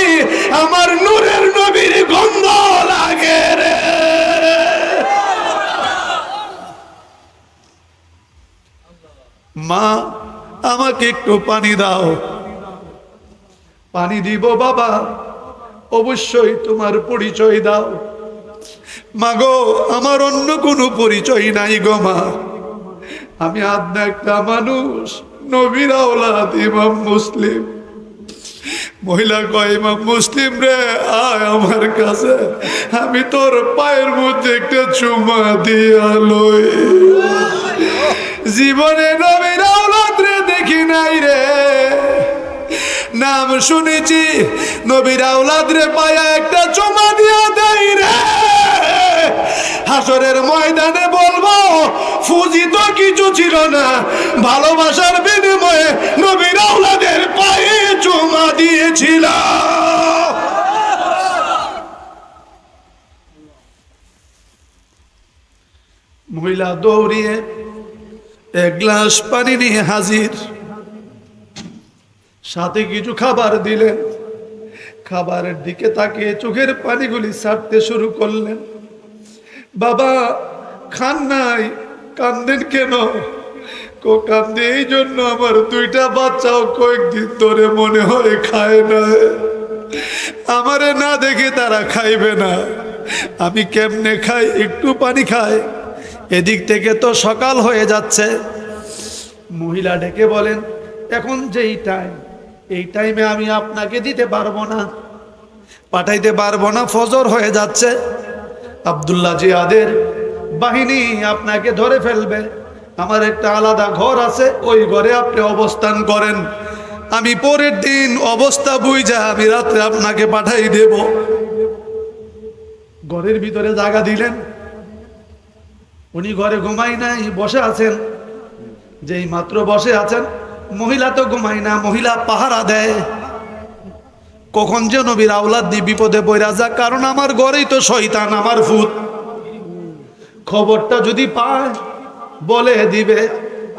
আমার নূরের নবীর গন্ধ লাগে রে। মা আমাকে একটু পানি দাও। পানি দিব বাবা, অবশ্যই তোমার পরিচয় দাও। মাগো আমার অন্য কোনো পরিচয় নাই গো মা, আমি আদনা একটা মানুষ, নবীর আওলাদ ইমাম মুসলিম। মহিলা কয় ইমাম মুসলিম রে আয় আমার কাছে, আমি তোর পায়ের মধ্যে একটা চুমা দিয়া লই। জীবনে নবীর আওলাদ রে দেখি নাই রে, নাম শুনেছি, নবীর আওলাদ রে পায়া একটা চুমা দিয়া দেই রে। হাসরের ময়দানে বলবো ফুজি তো কিছু ছিল না, ভালোবাসার বিনিময়ে নবীর আওলাদের পায়ে চুমা দিয়েছিল। মহিলা দৌড়িয়ে এক গ্লাস পানি নিয়ে হাজির, সাথে কিছু খাবার দিলেন। খাবারের দিকে তাকিয়ে চোখের পানিগুলি ছাড়তে শুরু করলেন। বাবা খান নাই, কান্দেন কেন? কান্দে এই জন্য আমার দুইটা বাচ্চাও কয়েকদিন ধরে মনে হয় খায় না, আমারে না দেখে তারা খাইবে না। আমি কেমনে খাই? একটু পানি খাই। এদিক থেকে তো সকাল হয়ে যাচ্ছে। মহিলা ডেকে বলেন এখন যেই টাইম, এই টাইমে আমি আপনাকে দিতে পারবো না, পাঠাইতে পারবো না, ফজর হয়ে যাচ্ছে। আব্দুল্লাহ জিয়াদের বাহিনী আপনাকে ধরে ফেলবে। আমার একটা আলাদা ঘর আছে, ওই ঘরে আপনি অবস্থান করেন, আমি পরের দিন অবস্থা বুঝা আমি রাত্রে আপনাকে পাঠাই দেব। ঘরের ভিতরে জায়গা দিলেন। উনি ঘরে ঘুমাই নাই, বসে আছেন। যেই মাত্র বসে আছেন, মহিলা তো ঘুমাই না, মহিলা পাহারা দেয় কখন যে নবীর আওলাদ দিয়ে বিপদে পড়া যাক, কারণ আমার ঘরেই তো শয়তান, আমার ভূত। খবরটা যদি পায় বলে দিবে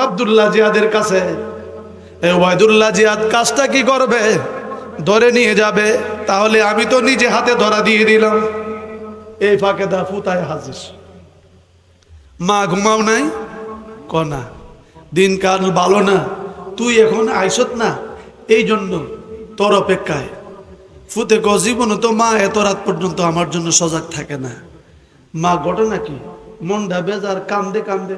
আব্দুল্লাহ জিয়াদের কাছে। ওয়াইদুল্লাহ জিয়াদ কাজটা কি করবে? ধরে নিয়ে যাবে। তাহলে আমি তো নিজে হাতে ধরা দিয়ে দিলাম। এই ফাঁকে দা ফুতায় হাজির। মা ঘুমাও নাই? কনা দিনকাল ভালো না, তুই এখন আইসত না, এই জন্য তোর অপেক্ষায়। ফুতে ক জীবনে তো মা এত রাত পর্যন্ত আমার জন্য সজাগ থাকে না। মা ঘটনা কি? মনটা বেজার, কান্দে কান্দে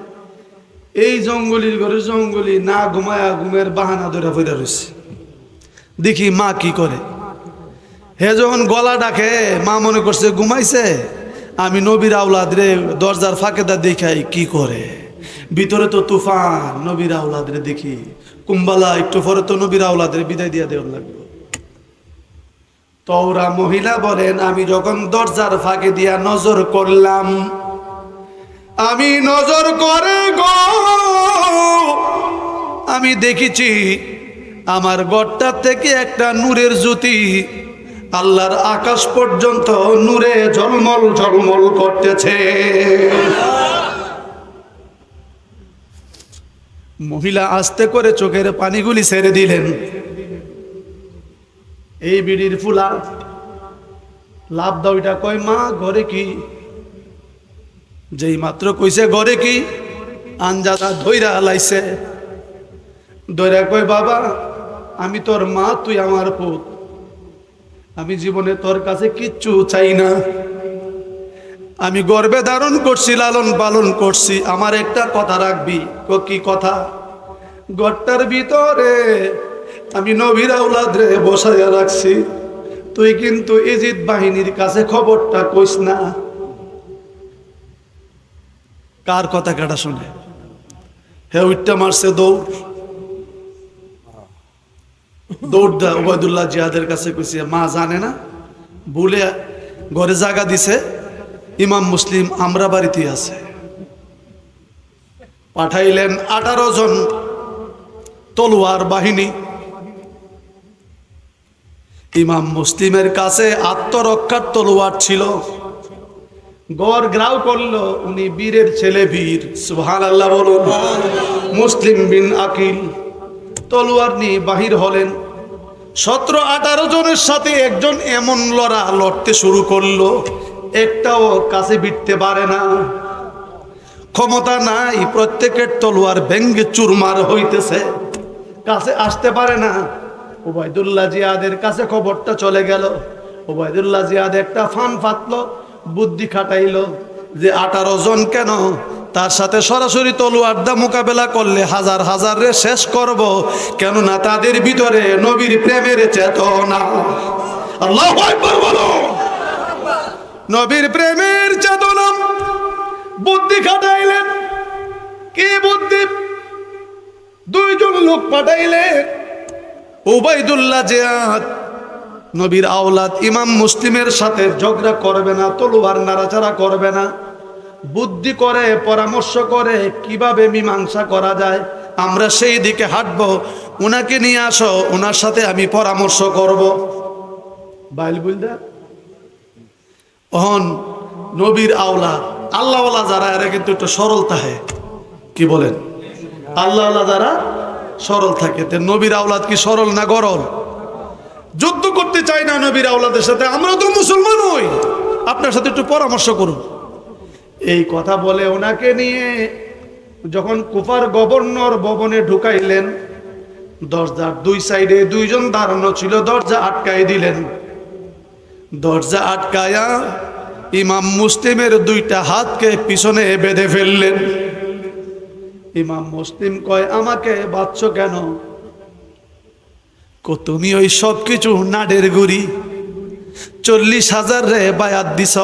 এই জঙ্গলির ঘরে জঙ্গলি না ঘুমায়া ঘুমের বাহানা ধরে ফিরে রয়েছে। দেখি মা কি করে। হে যখন গলা ডাকে, মা মনে করছে ঘুমাইছে, আমি নবীর আওলাদ রে দরজার ফাঁকেদা দেখাই কি করে। ভিতরে তো তুফান, নবীর আওলাদ রে দেখি কুম্বালা, একটু পরে তো নবীর আওলাদ রে বিদায় দিয়ে দেওয়ার লাগবে। তোরা মহিলা বলেন আমি যখন দরজার ফাঁকে দিয়া নজর করলাম, আমি নজর করে গো আমি দেখেছি আমার ঘরটা থেকে একটা নূরের জ্যোতি আল্লাহর আকাশ পর্যন্ত নূরে ঝলমল ঝলমল করতেছে। মহিলা আস্তে করে চোখের পানিগুলি ছেড়ে দিলেন। এই বিড়ির ফুলা লাভ দাও, এটা কয় মা ঘরে কি? যেই মাত্র কইছে ঘরে কি, আঞ্জাদা ধইরা লাইছে। ধইরা কয় বাবা আমি তোর মা, তুই আমার পুত, আমি জীবনে তোর কাছে কিচ্ছু চাই না। আমি গর্বে ধারণ করছি, লালন পালন করছি, আমার একটা কথা রাখবি। কি কথা? ঘরটার ভিতরে আমি নবীর আওলাদ রে বসাইয়া রাখছি, তুই কিন্তু ইজিদ বাহিনীর কাছে খবরটা কইস না। কার কথা কাটা শুনে হে উইটটা মারছে দৌড়। দৌড় দা ওবায়দুল্লাহ জিয়াদের কাছে কইছে, মা জানে না, বলে ঘরে জায়গা দিছে, ইমাম মুসলিম আমরা বাড়িতে আছে। পাঠাইলেন 18 জন তলোয়ার বাহিনী। ইমাম মুসলিমের কাছে আত্মরক্ষার তলোয়ার ছিল। গড় গ্রাউ করলো, উনি বীরের ছেলে, বীর, সুবহানাল্লাহ বলুন। মুসলিম বিন আকিল তলোয়ার নিয়ে বাহির হলেন। 17-18 জনের সাথে একজন এমন লড়তে শুরু করলো, একটাও কাছে ভিড়তে পারে না, ক্ষমতা নাই, প্রত্যেকের তলোয়ার ভেঙ্গে চুরমার হইতেছে, কাছে আসতে পারে না। ওবায়দুল্লাহ জিয়াদের কাছে খবরটা চলে গেল। ওবায়দুল্লাহ জিয়াদ একটা ফান ফাতলো, বুদ্ধি খাটাইলো যে 18 জন কেন, তার সাথে সরাসরি তলোয়ার দা মোকাবেলা করলে হাজার হাজার রে শেষ করব, কেননা তাদের ভিতরে নবীর প্রেমের চেতনা। আল্লাহু আকবার বলো। নবীর প্রেমের চেতনা। বুদ্ধি খাটাইলেন। কি বুদ্ধি? 2 জন লোক পাঠাইলেন। ওবায়দুল্লাহ জিয়াদ নবীর আওলাদ, ইমাম মুসলিমের সাথে ঝগড়া করবে না, তলোয়ার নাড়াচাড়া করবে না, বুদ্ধি করে পরামর্শ করে কিভাবে মীমাংসা করা যায়, আমরা সেই দিকে হাঁটবো, উনাকে নিয়ে আসো, ওনার সাথে আমি পরামর্শ করব। বাইল বুঝদা অহন নবীর আওলাদ আল্লাহওয়ালা যারা, এরা কিন্তু একটু সরল থাকে। কি বলেন? আল্লাহওয়ালা যারা সরল থাকে। নবীর আওলাদ কি সরল না গরল? যুদ্ধ করতে চাই না নবীর আওলাদের সাথে, আমরা তো মুসলমান হই, আপনার সাথে একটু পরামর্শ করুন। এই কথা বলে ওনাকে নিয়ে যখন কুফার গভর্নর ভবনে ঢুকাইলেন, দরজার 2 সাইডে 2 জন দাঁড়ানো ছিল, দরজা আটকাই দিলেন। দরজা আটকায়া ইমাম মুসলিমের 2টা হাতকে পিছনে বেঁধে ফেললেন। ইমাম মুসলিম কয়, আমাকে বাঁধছো কেন? তুমি ওই সব কিছু নাডের গুড়ি, 40,000 রে বায়াত দিছ,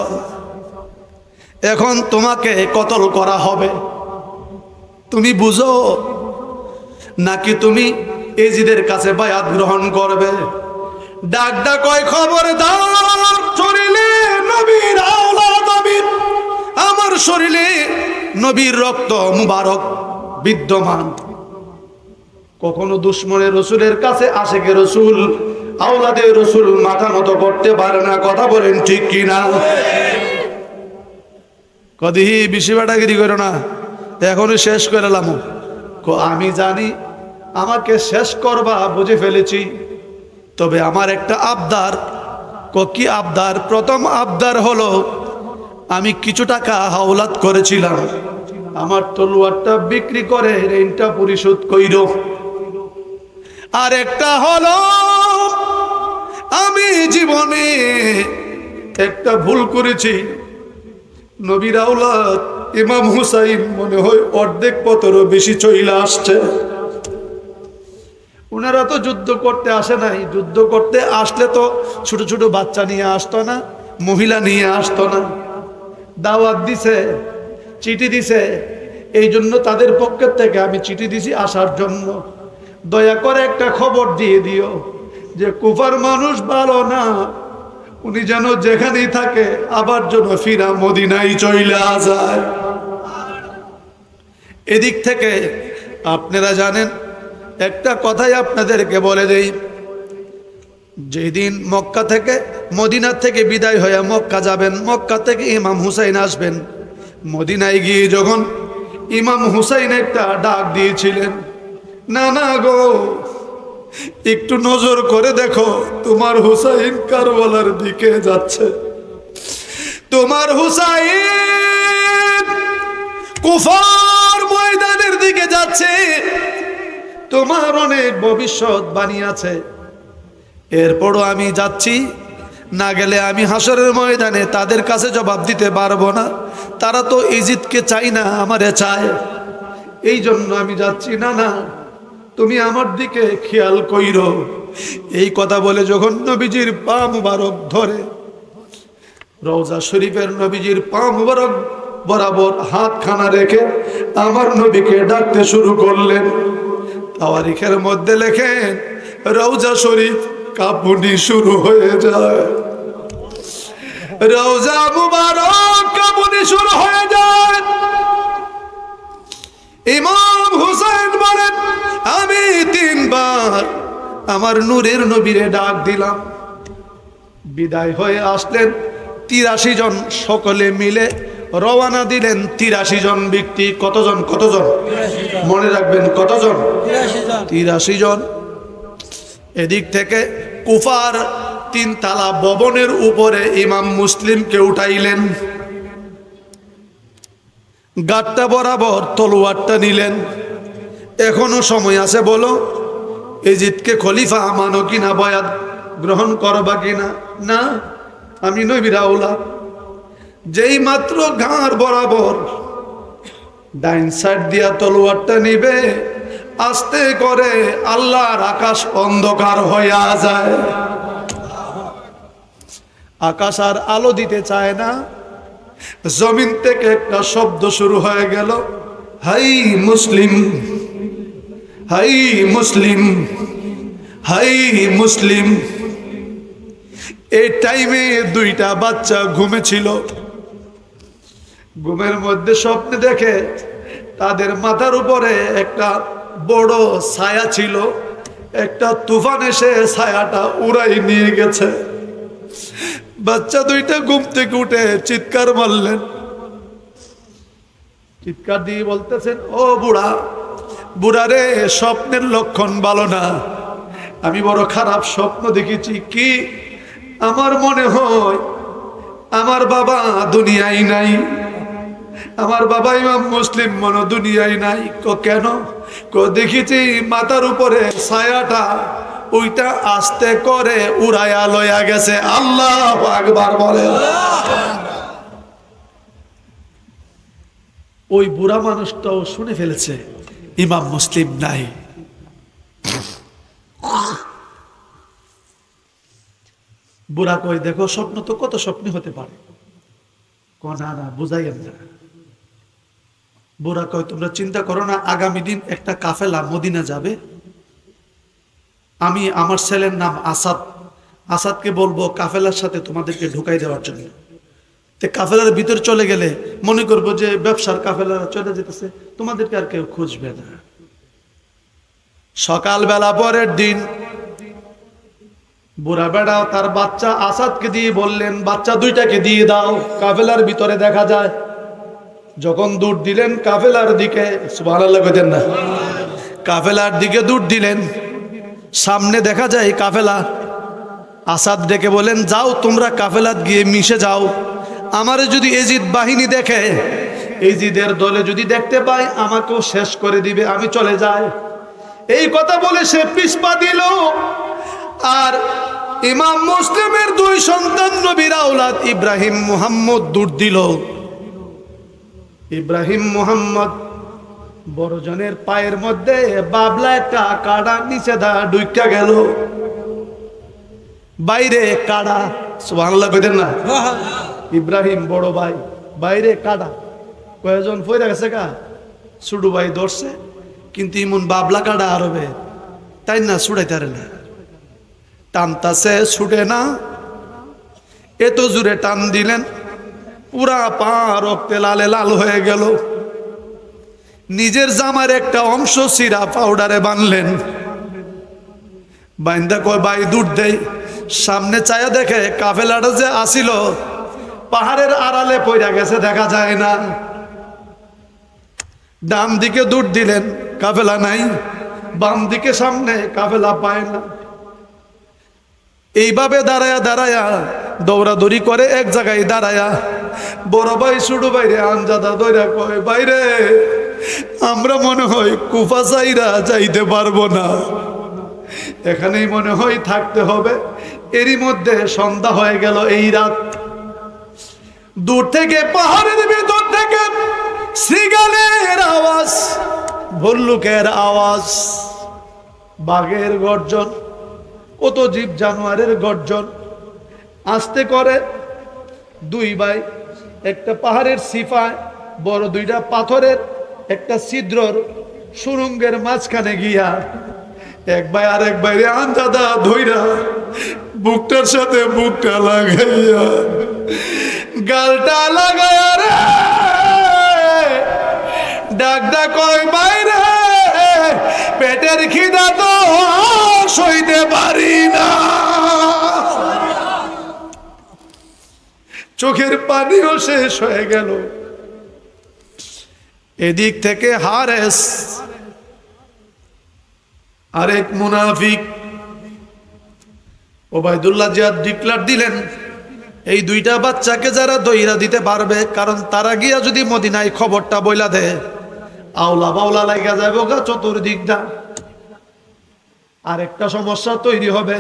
এখন তোমাকে কতল করা হবে, তুমি বুঝো নাকি তুমি এজিদের কাছে বায়াত গ্রহণ করবে? ডাকডা কয়, খবরদার, শরীরে নবীর আওলাদ নবীর, আমার শরীরে নবীর রক্ত মুবারক বিদ্যমান। কখনো দুশ্মনের রসুলের কাছে আশেকে রসুল, আওলাদে রসুল মাথা নত করতে পারে না। কথা বলেন ঠিক কিনা? কদিহি বেশি বাটাগিরি করো না, এখনই শেষ করে এলাম। আমি জানি আমাকে শেষ করবা, বুঝে ফেলেছি, তবে আমার একটা আবদার। কি আবদার? প্রথম আবদার হলো, আমি কিছু টাকা হাওলাত করেছিলাম, আমার তলোয়ারটা বিক্রি করে ঋণটা পরিশোধ কইর। আর একটা হলো, আমি জীবনে একটা ভুল করেছি, নবীর আওলাদ ইমাম হুসাইন মনে হয় অর্ধেক পথেরও বেশি চইলা আসছে। ওনারা তো যুদ্ধ করতে আসে নাই, যুদ্ধ করতে আসলে তো ছোট ছোট বাচ্চা নিয়ে আসতো না, মহিলা নিয়ে আসতো না। দাওয়াত দিছে, চিঠি দিছে, এই জন্য তাদের পক্ষের থেকে আমি চিঠি দিছি আসার জন্য। দয়া করে একটা খবর দিয়ে দিও যে কুফার মানুষ ভালো না, উনি যেন যেখানেই থাকে আবার যেন ফিরা মদিনায় চইলা যায়। এদিক থেকে আপনারা জানেন, একটা কথাই আপনাদেরকে বলে দেই, যেদিন মক্কা থেকে মদিনা থেকে বিদায় হয়ে মক্কা যাবেন, মক্কা থেকে ইমাম হুসাইন আসবেন, মদিনায় গিয়ে যখন ইমাম হুসাইন একটা ডাক দিয়েছিলেন, না না গো, একটু নজর করে দেখো, তোমার হুসাইন কারবালার দিকে যাচ্ছে, তোমার হুসাইন কুফার ময়দানের দিকে যাচ্ছে, তোমার অনেক ভবিষ্যৎবাণী আছে। এরপরও আমি যাচ্ছি, না গেলে আমি হাসরের ময়দানে তাদের কাছে জবাব দিতে পারবো না। তারা তো ইজিদকে চাই না, আমারে চায়, এই জন্য আমি যাচ্ছি। না না, তুমি আমার দিকে খেয়াল কইরো। এই কথা বলে যখন নবীজির পা মুবারক ধরে, রওজা শরীফের নবীজির পা মুবারক বরাবর হাতখানা রেখে আমার নবীকে ডাকতে শুরু করলেন। তাওয়ারিখের মধ্যে লেখেন, রওজা শরীফ কাঁপুনি শুরু হয়ে যায়, রওজা মুবারক কাঁপুনি শুরু হয়ে যায়। ইমাম হুসাইন বলেন, আমি 3 তিনবার আমার নূরের নবীরে ডাক দিলাম। বিদায় হয়ে আসলেন 83 জন, সকলে মিলে রওনা দিলেন। 83 জন ব্যক্তি। কতজন? মনে রাখবেন, কতজন? 83 জন। এদিক থেকে কুফার 3 তলা ভবনের উপরে ইমাম মুসলিমকে উঠাইলেন। গাট্টা বরাবর তলোয়ারটা নিলেন। এখনো সময় আছে, বলো এজিদকে খলিফা মানো কিনা, বয়াত গ্রহণ করবা কিনা? না, আমি নবীর আওলাদ। যেই মাত্র ঘাড় বরাবর ডাইন সাইড দিয়া তলোয়ারটা নিবে, আস্তে করে আল্লাহর আকাশ অন্ধকার হইয়া যায়। আকাশ আর আলো দিতে চায় না। জমিন থেকে একটা শব্দ শুরু হয়ে গেল, হাই মুসলিম, হাই মুসলিম, হাই মুসলিম। এই টাইমে 2টা বাচ্চা ঘুমেছিল। ঘুমের মধ্যে স্বপ্নে দেখে তাদের মাথার উপরে একটা বড় ছায়া ছিল। একটা তুফান এসে ছায়াটা উড়াই নিয়ে গেছে। বাচ্চা 2টা ঘুম থেকে উঠে চিৎকার মারলেন। চিৎকার দিয়ে বলতেছেন, ও বুড়া, বুড়া রে, স্বপ্নের লক্ষণ ভালো না। আমি বড় খারাপ স্বপ্ন দেখেছি। কি? আমার মনে হয় আমার বাবা দুনিয়ায় নাই। আমার বাবা ইমাম মুসলিম মনে দুনিয়ায় নাই। কেন? দেখেছি মাথার উপরে ছায়াটা ওইটা আস্তে করে উড়াইয়া লইয়া গেছে। আল্লাহু আকবার বলে। ওই বুড়া মানুষটাও শুনে ফেলেছে ইমাম মুসলিম নাই। বুড়া কই, দেখো স্বপ্ন তো কত স্বপ্ন হতে পারে। না না, বুঝাইয়েন না। বুড়া কই, তোমরা চিন্তা করো না, আগামী দিন একটা কাফেলা মদিনা যাবে। আমি আমার ছেলের নাম আসাদ, আসাদকে বলবো কাফেলার সাথে তোমাদেরকে ঢুকাই দেওয়ার জন্য। তো কাফেলার ভিতর চলে গেলে মনে করবো যে ব্যবসার কাফেলা চলে যেতেছে, তোমাদেরকে আর কেউ খুঁজবে না। সকালবেলা পরের দিন বুড়া বেড়া তার বাচ্চা আসাদকে দিয়ে বললেন, বাচ্চা 2টাকে দিয়ে দাও, কাফেলার ভিতরে দেখা যায়। যখন দৌড় দিলেন কাফেলার দিকে, সুবহানাল্লাহ কইতেন না, কাফেলার দিকে দৌড় দিলেন, সামনে দেখা যায় কাফেলা। আসাদ ডেকে বলেন, যাও তোমরা কাফেলাত গিয়ে মিশে যাও। আমারে যদি এজিদ বাহিনী দেখে, এজিদের দলে যদি দেখতে পাই, আমাকেও শেষ করে দিবে, আমি চলে যাই। এই কথা বলে সে পিছপা দিল। আর ইমাম মুসলিমের 2 সন্তান নবীর আওলাদ ইব্রাহিম মুহাম্মদ দৌড় দিল। ইব্রাহিম মুহাম্মদ বড়জনের পায়ের মধ্যে বাবলা একটা কাড়া নিচে ঢুইকা গেল। বাইরে কাড়া, সুবহানাল্লাহ কইতেন না। ইব্রাহিম বড় ভাই, বাইরে কাড়া। কয়জন ফইরা গেছে কা? ছোট ভাই ধরছে, কিন্তু ইমন বাবলা কাড়া আরবে তাই না, ছুড়াইতে পারে না। টানতাছে, ছুটে না। এত জোরে টান দিলেন, পুরা পা রক্তে লালে লাল হয়ে গেল। নিজের জামার একটা অংশ সিরা পাউডারে বানলেন। বাইন্দা কয়, ভাই দূর দেই। সামনে চায়া দেখে কাফেলাটা যে আসিল পাহাড়ের আড়ালে পইরা গেছে, দেখা যায় না। ডান দিকে দৌড় দিলেন, কাফেলা নাই। বাম দিকে সামনে, কাফেলা পায় না। এইভাবে দাঁড়ায়া দাঁড়ায়া দৌড়াদৌড়ি করে এক জায়গায় দাঁড়ায়া বড় ভাই ছোট ভাইরে আনজাদা দৌড়া কয়, বাইরে আমরা মনে হয় কুফা চাইরা যাইতে পারবো না, এখানেই মনে হয় থাকতে হবে। এরই মধ্যে সন্ধ্যা হয়ে গেল। এই রাত দূর থেকে, পাহাড়ের ভিতর থেকে শৃগালের আওয়াজ, ভল্লুকের আওয়াজ, বাঘের গর্জন, কত জীব জানোয়ারের গর্জন। আস্তে করে 2 ভাই একটা পাহাড়ের সিফায় বড় 2টা পাথরের একটা ছিদ্রর সুরঙ্গের মাঝখানে গিয়া এক ভাই আরেক ভাই আনজাদা ধইরা বুকটার সাথে বুকটা লাগাইয়া, গালটা লাগাইয়া রে ডাক ডাক কয়, বাইরে পেটের খিদা তো চোখের পানিও শেষ হয়ে গেল। এদিক থেকে হারেস আরেক মুনাফিক ওবাইদুল্লাহ জিয়াদ ডিক্লার দিলেন, এই দুইটা বাচ্চাকে যারা দইরা দিতে পারবে, কারণ তারা গিয়া যদি মদিনায় খবরটা বইলা দেয়, আওলা বাউলা লাগা যাবে গা চতুর্দিকটা, আরেকটা সমস্যা তৈরি হবে।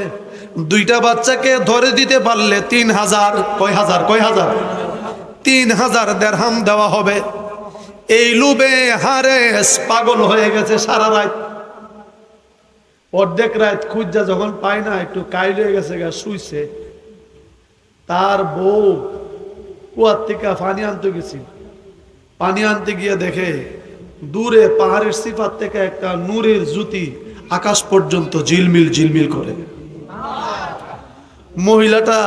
দুইটা বাচ্চাকে ধরে দিতে পারলে 3000 কয় হাজার 3000 দিরহাম দেওয়া হবে। এই লোভে হারেস পাগল হয়ে গেছে। সারা রাত অর্ধেক রাত খুঁজা যখন পায় না, একটু কাইল হয়ে গেছে গা, শুইছে। তার বউ কুয়ার থেকে পানি আনতে গেছি, পানি আনতে গিয়ে দেখে দূরে পাহাড়ের সিফাত থেকে একটা নূরের জ্যোতি আকাশ পর্যন্ত ঝিলমিল ঝিলমিল করে। মহিলাটা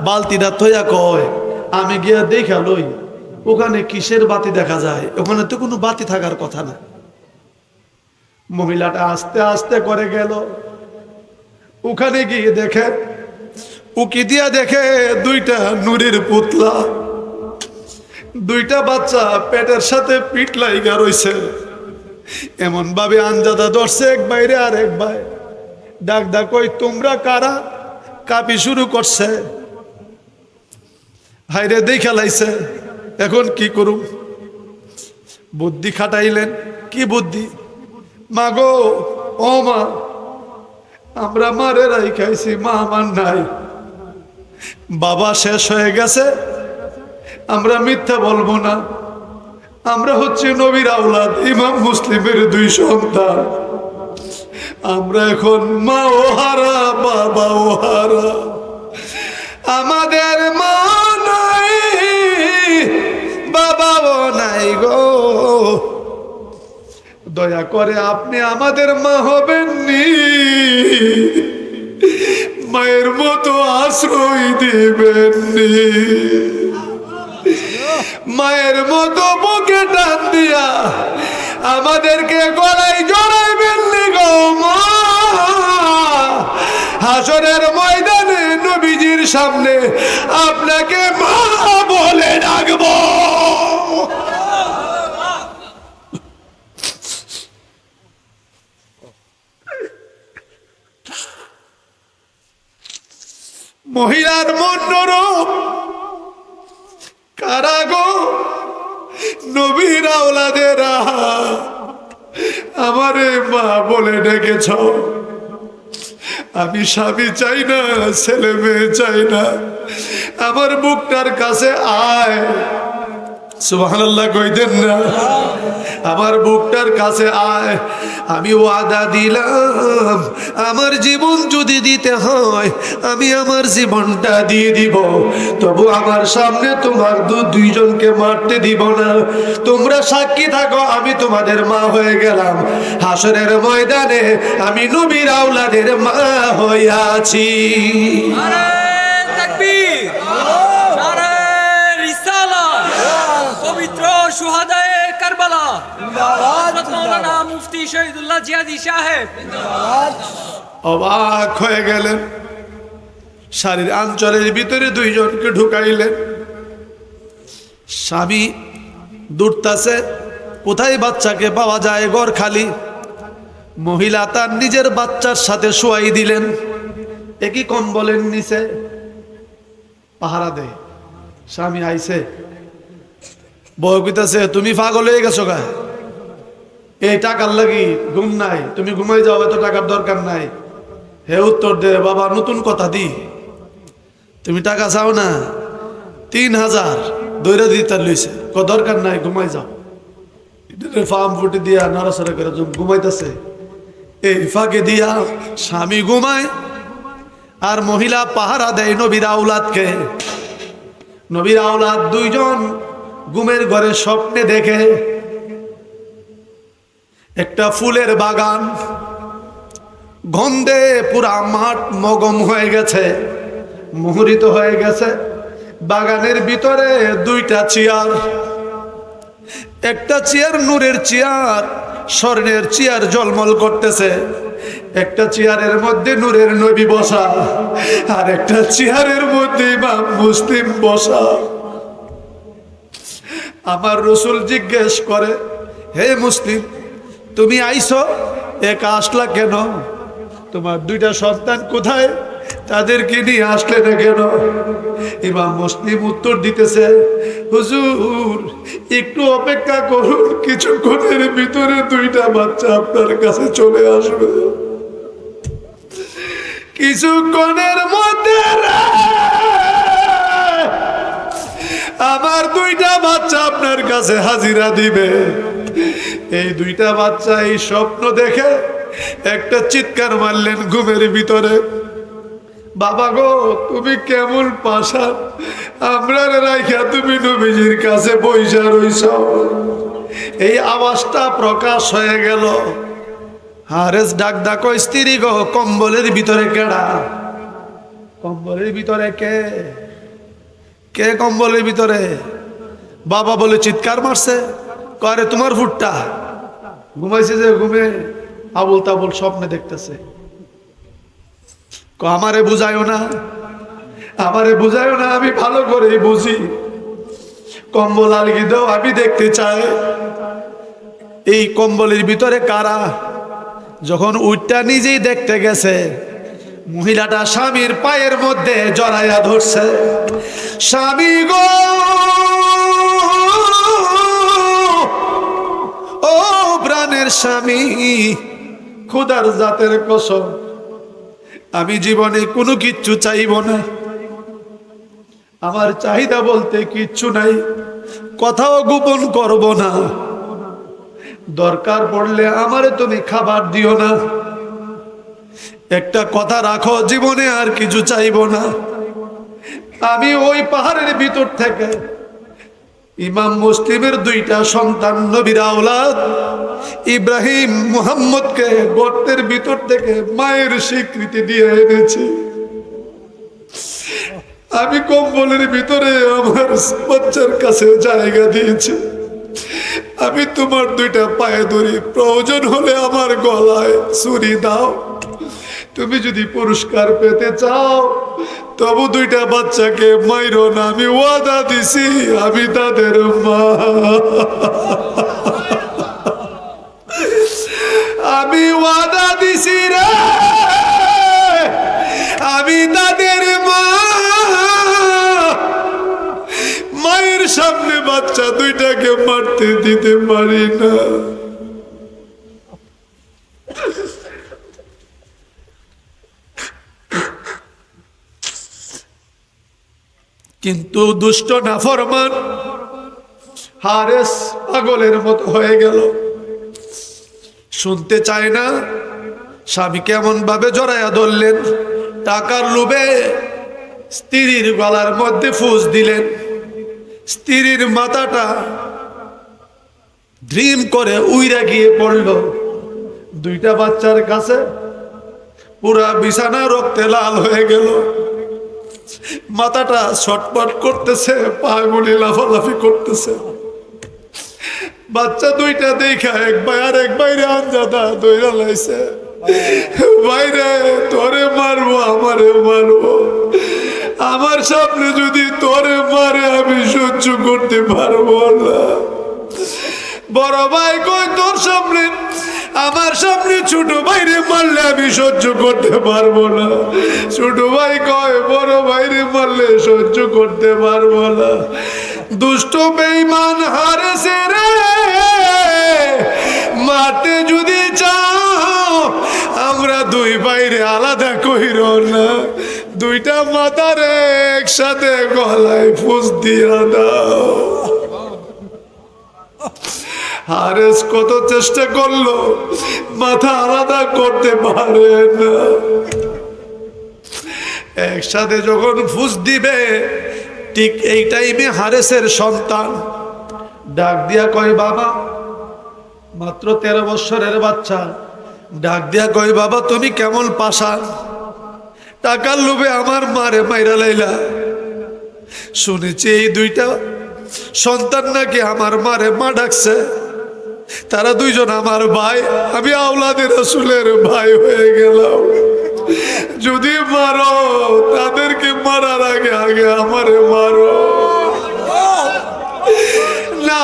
বালতিটা থইয়া কয়, আমি গিয়া দেখা লই ওখানে কিসের বাতি দেখা যায়, ওখানে তো কোনো বাতি থাকার কথা না। মহিলাটা আস্তে আস্তে করে গেল, ওখানে গিয়ে দেখে, উকি দিয়া দেখে দুইটা নূরের পুতলা, দুইটা বাচ্চা পেটের সাথে পিঠ লাইগা রইছে। এমন ভাবে আঞ্জাদা ধরছে এক বাইরে আর এক ভাই, ডাক ডাক কই তোমরা কারা, কাঁপি শুরু করছে। হাইরে দেখা লাইছে, এখন কি করুম? বুদ্ধি খাটাইলেন। কি বুদ্ধি? মা গো, ও মা, আমরা মারে রাই খাইছি, মা আমার নাই, বাবা শেষ হয়ে গেছে, আমরা মিথ্যা বলবো না, আমরা হচ্ছে নবীর আওলাদ, ইমাম মুসলিমের 2 সন্তান, আমরা এখন মা ও হারা, বাবা ও হারা, আমাদের মা নাই, বাবাও নাই গো, দয়া করে আপনি আমাদের মা হবেননি, মায়ের মতো আশ্রয় দিবেননি, মায়ের মতো বুকে টান দিয়া আমাদেরকে গলায় জড়াইবেননি গো মা, হাসরের ময়দানে নবীজির সামনে আপনাকে মা বলে ডাকবো। মহিলার মন নরম, কারা গো? নবীর আওলাদেরা আমারে মা বলে ডেকেছ। আমি স্বামী চাই না, ছেলে মেয়ে চাই না, আমার বুকটার কাছে আয়। সুবহানাল্লাহ কইতেন না? আমার বুকটার কাছে আয়, আমি ওয়াদা দিলাম আমার জীবন যদি দিতে হয় আমি আমার জীবনটা দিয়ে দিব, তবু আমার সামনে তোমার দুইজনকে মারতে দিব না। তোমরা সাক্ষী থাকো, আমি তোমাদের মা হয়ে গেলাম, হাসরের ময়দানে আমি নবীর আওলাদের মা হইয়াছি। নারে তাকবীর, নারে রিসালাত, পবিত্র সুহাদায়ে কারবালা, হযরত মাওলানা মুফতি শহীদুল্লাহ জিয়াদি সাহেব অবাক হয়ে গেলেন। শাড়ির আঞ্চলের ভিতরে 2 জনকে ঢুকাইলেন। স্বামী দূরতাছে, কোথায় বাচ্চাকে পাওয়া যায়, ঘর খালি। মহিলা তার নিজের বাচ্চার সাথে শোয়াই দিলেন, একই কম্বলের নিচে পাহারা দেয়। স্বামী আইছে, বউ কইতাছে তুমি পাগল হয়ে গেছো গা, এই টাকার লাগি ঘুম নাই, তুমি ঘুমাই যাও, এত টাকার দরকার নাই। হে উত্তর দে, বাবা নতুন কথা দি, তুমি টাকা চাও না, 3000 দৈরা দিতে লইছে, দরকার নাই, ঘুমাই যাও। ফার্ম ফুটি দিয়া নড়াচড়া করে ঘুমাইতেছে। এই ফাঁকে দিয়া স্বামী ঘুমায় আর মহিলা পাহারা দেয় নবীর আওলাদকে। নবীর আওলাদ 2 জন ঘুমের ঘরে স্বপ্নে দেখে একটা ফুলের বাগান, গন্ধে পুরা মাঠ মগম হয়ে গেছে, মুহরিত হয়ে গেছে। বাগানের ভিতরে 2টা চেয়ার, একটা চেয়ার নূরের চেয়ার, স্বর্ণের চেয়ার ঝলমল করতেছে। একটা চেয়ারের মধ্যে নূরের নবী বসা, আর একটা চেয়ারের মধ্যে ইমাম মুসলিম বসা। আমার রসুল জিজ্ঞেস করে, হে মুসলিম, তুমি আইছো একা আসলা কেন? তোমার দুইটা সন্তান কোথায়? তাদেরকে নিয়ে আসলে না কেন? ইমাম মুসলিম উত্তর দিতেছে, হুজুর একটু অপেক্ষা করুন, কিছুক্ষণের ভিতরে দুইটা বাচ্চা আপনার কাছে চলে আসবে। কিছুক্ষণের মধ্যে আমার দুইটা বাচ্চা আপনার কাছে হাজিরা দিবে। এই দুইটা বাচ্চা এই স্বপ্ন দেখে একটা চিৎকার মারলেন ঘুমের ভিতরে, বাবা গো তুমি কেমন পাশা, আমরা রাইখা তুমি নবীজির কাছে বইসা রইছ। এই আওয়াজটা প্রকাশ হয়ে গেল। হারেস ডাক ডাকো, স্ত্রী গো কম্বলের ভিতরে কেডা? কম্বলের ভিতরে কে? কে কম্বলের ভিতরে? বাবা বলে চিৎকার মারছে, করে তোমার ফুটটা ঘুমাইছে যে ঘুমে আবুল তাবুল স্বপ্নে দেখতেছে। আমারে বুঝায়ও না, আমারে বুঝায়ও না, আমি ভালো করে বুঝি। কম্বল আলগি দাও, আমি দেখতে চাই এই কম্বলের ভিতরে কারা। যখন উঠটা নিজেই দেখতে গেছে, মহিলাটা স্বামীর পায়ের মধ্যে জড়াইয়া ধরছে, স্বামী গো ও প্রাণের স্বামী, খোদার জাতের কসম আমি জীবনে কোনো কিচ্ছু চাইব না, আমার চাহিদা বলতে কিচ্ছু নাই, কথাও গোপন করব না, দরকার পড়লে আমারে তুমি খাবার দিও না, একটা কথা রাখো, জীবনে আর কিছু চাইব না। আমি ওই পাহাড়ের ভিতর থেকে ইমাম মুসলিমের দুইটা সন্তান নবীর আওলাদ ইব্রাহিম মুহাম্মদকে গর্তের ভিতর থেকে মায়ের স্বীকৃতি দিয়ে এনেছি। আমি কম্বলের ভিতরে আমার বাচ্চার কাছে জায়গা দিয়েছি। আমি তোমার দুইটা পায়ে ধরি, প্রয়োজন হলে আমার গলায় ছুরি দাও। তুমি যদি পুরস্কার পেতে চাও তবু দুইটা বাচ্চাকে মাইরো না, আমি ওয়াদা দিছি আমি তাদের মা, আমি ওয়াদা দিছি রে, আমি তাদের মা। মায়ের সামনে বাচ্চা দুইটাকে মারতে দিতে পারি না। কিন্তু দুষ্ট নাফরমান হারেস পাগলের মতো হয়ে গেল, শুনতে চায় না। স্বামী কেমন ভাবে জড়াইয়া ধরলেন, টাকার লোভে স্ত্রীর গলার মধ্যে ফুস দিলেন, স্ত্রীর মাথাটা ড্রিম করে উইরা গিয়ে পড়ল দুইটা বাচ্চার কাছে, পুরা বিছানা রক্তে লাল হয়ে গেল, মাথাটা ছটপট করতেছে, পাগুলি লাফালাফি করতেছে। বাচ্চা দুইটা দেখা এক ভাই আর এক বাইরে আঞ্জাদা দইরা লাইছে, বাইরে তোরে মারবো, আমারে মারবো, আমার সামনে যদি তোরে মারে আমি সহ্য করতে পারবো না। বড় ভাই কই তোর সামনে, আমার সামনে ছোট ভাইরে মারলে আমি সহ্য করতে পারবো না। ছোট ভাই কয় বড় ভাইরে মারলে সহ্য করতে পারবো না। দুষ্ট বেঈমান হারেছে রে, মারতে যদি চাও আমরা দুই ভাইরে আলাদা কইর না, দুইটা মাথারে একসাথে গলায় ফুস দিয়া দাও। হারেস কত চেষ্টা করলো, মাথা আলাদা করতে পারে না। একসাথে যখন ফুস দিবে, ঠিক এই টাইমে হারেসের সন্তান ডাক দিয়া কয় বাবা, মাত্র 13 বছরের বাচ্চা, ডাক দিয়া কয় বাবা তুমি কেমন পাশান, টাকার লোভে আমার মারে মাইরা লাইলা। শুনেছি এই দুইটা সন্তান নাকি আমার মারে মা ডাকছে, তারা দুইজন আমার ভাই, আমি আওলাদের রাসূলের ভাই হয়ে গেলাম। যদি মারো তাদেরকে মারার আগে আগে আমারে মারো, না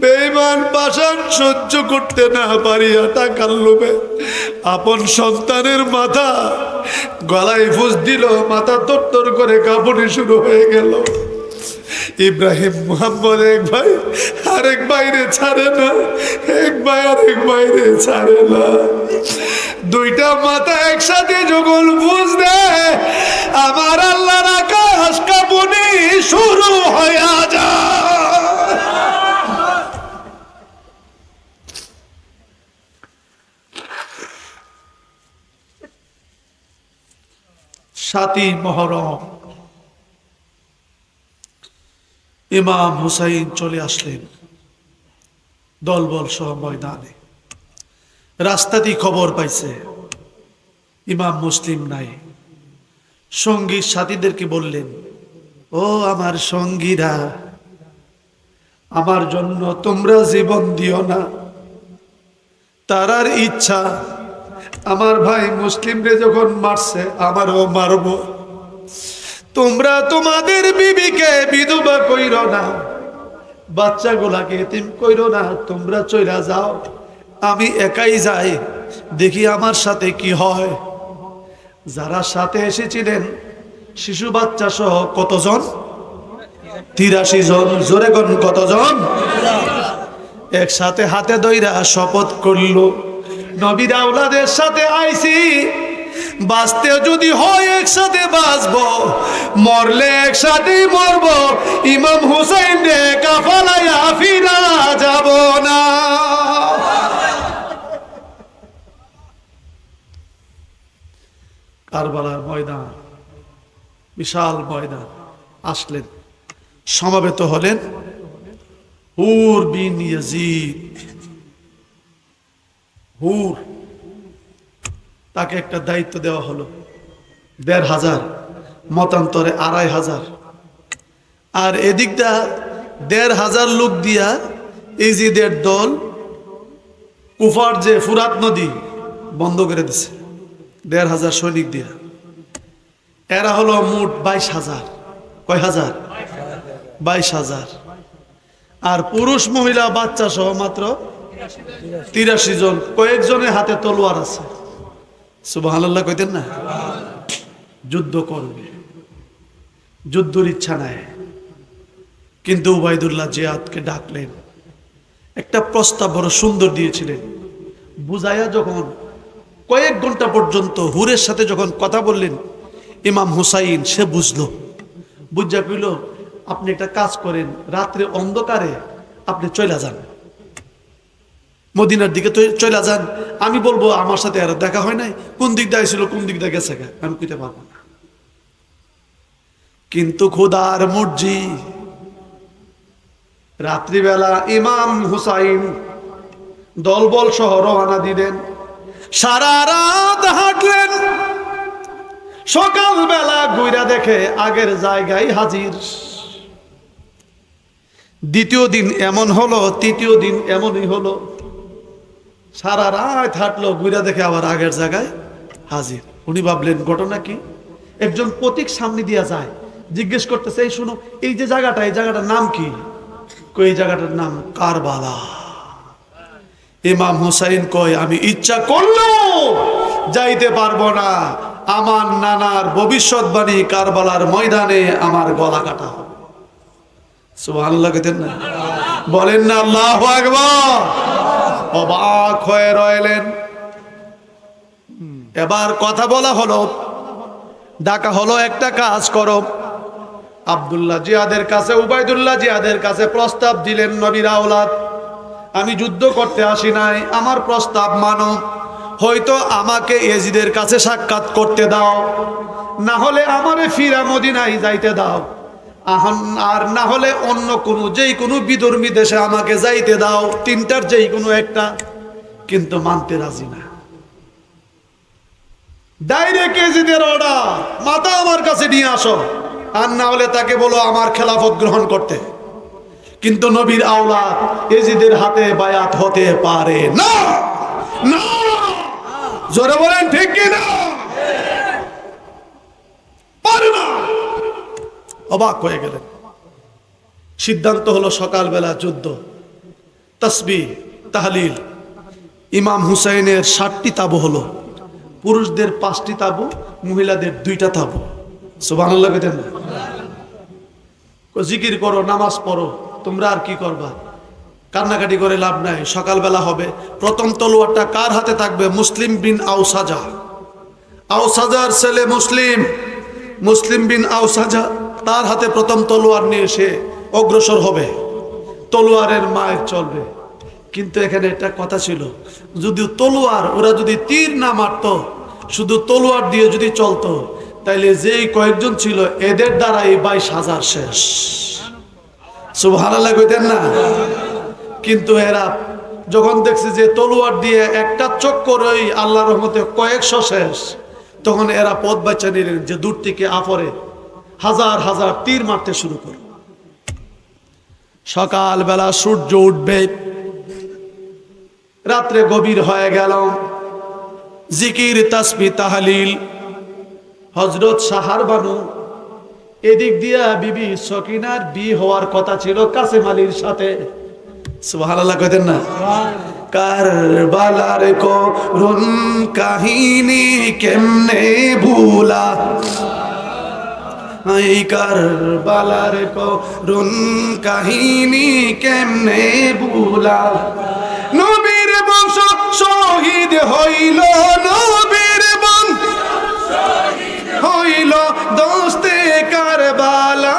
বেঈমান পাষাণ সহ্য করতে না পারিয়া টাকার লোভে আপন সন্তানের মাথা গলায় ফুস দিল, মাথা তরতর করে কাঁপুনি শুরু হয়ে গেল। ইব্রাহিম মোহাম্মদ এক ভাই আরেক বাইরে ছাড়ে না, এক ভাই আরেক বাইরে ছাড়ে না। দুইটা মাথা একসাথে যখন ফুস দেয়, আমার আল্লাহর আকাশ কাঁপুনি শুরু হয়ে যায়। সাতই মহরম ইমাম হুসাইন চলে আসলেন দলবল সহ ময়দানে। রাস্তাতেই খবর পাইছে ইমাম মুসলিম নাই। সঙ্গী সাথীদেরকে বললেন, ও আমার সঙ্গীরা, আমার জন্য তোমরা জীবন দিও না। তারার ইচ্ছা আমার ভাই মুসলিমরে যখন মারছে আমারও মারব। তোমরা তোমাদের বিবিকে বিধবা কইরো না, বাচ্চাগুলাকে এতিম কইরো না, তোমরা চইলা যাও, আমি একাই যাই, দেখি আমার সাথে কি হয়। যারা সাথে এসেছিলেন শিশু বাচ্চা সহ কতজন? 83 জন। জোরে কোন কতজন? একসাথে হাতে দইরা শপথ করল, নবীর আওলাদের সাথে আইছি, বাঁচতে যদি হয় একসাথে বাঁচবো, মরলে একসাথেই মরবো। ইমাম হুসাইন রে কাফালায়া ফিরা যাব না। কারবালার ময়দান, বিশাল ময়দান। আসলেন, সমাবেত হলেন হুর বিন ইয়াজিদ। হুর, তাকে একটা দায়িত্ব দেওয়া হলো, 1500, মতান্তরে 2500। আর এদিকটা 1500 লোক দিয়া ইজিদের দল কুফার যে ফুরাত নদী বন্ধ করে দিছে 1500 সৈনিক দিয়া। এরা হলো মোট 22,000। কয় হাজার? 22,000। আর পুরুষ মহিলা বাচ্চা সহ মাত্র 83 জন। কয়েকজনের হাতে তলোয়ার আছে। সুবহানাল্লাহ কইতেন না? যুদ্ধ করবে, যুদ্ধের ইচ্ছা নাই। কিন্তু উবাইদুল্লাহ জিয়াদকে ডাকলেন, একটা প্রস্তাব বড় সুন্দর দিয়েছিলেন। বুঝাইয়া যখন কয়েক ঘন্টা পর্যন্ত হুরের সাথে যখন কথা বললেন ইমাম হুসাইন, সে বুঝলো, বুঝা কইল, আপনি একটা কাজ করেন, রাত্রে অন্ধকারে আপনি চলে যান, মদিনার দিকে চলে যান। আমি বলবো আমার সাথে আর দেখা হয় নাই, কোন দিক দিয়ে ছিল, কোন দিক দিয়ে গেছে, আমি কইতে পারবো না। কিন্তু খোদার মর্জি, রাত্রিবেলা ইমাম হুসাইন দলবল সহ রওনা দিলেন। সারা রাত হাঁটলেন, সকালবেলা ঘুরে দেখে আগের জায়গায় হাজির। দ্বিতীয় দিন এমন হলো, তৃতীয় দিন এমনই হলো। সারা রাত হাঁটলো, ঘুরে দেখে আবার আগের জায়গায় হাজির। উনি ভাবলেন ঘটনা কি? একজন পথিক সামনে দিয়া যায়, জিজ্ঞেস করতেছে, এই শুনো, এই যে জায়গাটা, এই জায়গাটার নাম কি? এই জায়গাটার নাম কারবালা। ইমাম হুসাইন কয়, আমি ইচ্ছা করলেও যাইতে পারবো না, আমার নানার ভবিষ্যৎবাণী, কারবালার ময়দানে আমার গলা কাটা হবে। সুবহানাল্লাহ কইতেন না? বলেন না আল্লাহু আকবার। অবাক হয়ে রইলেন। এবার কথা বলা হলো, ডাকা হলো, একটা কাজ করো। আব্দুল্লাহ জিয়াদের কাছে, উবাইদুল্লাহ জিয়াদের কাছে প্রস্তাব দিলেন, নবীর আওলাদ, আমি যুদ্ধ করতে আসি নাই, আমার প্রস্তাব মানো। হয়তো আমাকে ইয়াজিদের কাছে সাক্ষাৎ করতে দাও, না হলে আমারে ফিরা মদিনায় যাইতে দাও, আর না হলে অন্য কোনো, যেই কোনো বিধর্মী দেশে আমাকে যাইতে দাও, তিনটার যেই কোনো একটা। কিন্তু মানতে রাজি না। ডাইরেক্ট ইয়াজিদের অর্ডার, মাথা আমার কাছে নিয়ে আসো, আর না হলে তাকে বলো আমার খেলাফত গ্রহণ করতে। কিন্তু নবীর আওলাদ ইয়াজিদের হাতে বায়াত হতে পারে না। না, জোরে বলেন ঠিক কি না? পারে না। অবাক হয়ে গেলেন। সিদ্ধান্ত হলো সকালবেলা যুদ্ধ। তাসবিহ তাহলিল। ইমাম হুসাইনের 60টি তাবু হলো, পুরুষদের 5টি তাবু, মহিলাদের 2টা তাবু। সুবহানাল্লাহ কইতেন না? জিকির করো, নামাজ পড়ো, তোমরা আর কি করবা? কান্নাকাটি করে লাভ নাই, সকালবেলা হবে। প্রথম তলোয়ারটা কার হাতে থাকবে? মুসলিম বিন আউসাজা, আউসাজার ছেলে মুসলিম, মুসলিম বিন আউসাজা, তার হাতে প্রথম তলোয়ার নিয়ে সে অগ্রসর হবে, তলোয়ারের মায়ের চলবে। কিন্তু এখানে একটা কথা ছিল, যদি তলোয়ার, ওরা যদি তীর না মারত, শুধু তলোয়ার দিয়ে যদি চলতো, তাইলে যেই কয়েকজন ছিল এদের দ্বারা এই 22,000 শেষ। সুবহানাল্লাহ কইতেন না? কিন্তু এরা যখন দেখছে যে তলোয়ার দিয়ে একটা চক্করই আল্লাহর রহমতে কয়েকশো শেষ, তখন এরা পথ বাচ্চা নিলেন যে দূর থেকে আপরে হাজার হাজার তীর মারতে শুরু করল। সকালবেলা সূর্য উঠবে, রাত্রে গভীর হয়ে গেল, জিকির তাসবিহ তাহলিল। হযরত সাহার বানু, এদিক দিয়া বিবি সকিনার বিয়ে হওয়ার কথা ছিল কাসেম আলীর সাথে। সুবহানাল্লাহ কইতেন না? কারবালার করুণ কাহিনী কেমনে ভুলা, এই কারবালার করুণ কাহিনী কেমনে ভুলা। নবীর বংশ শহীদ হইল, নবীর বংশ হইল দোস্তে কারবালা,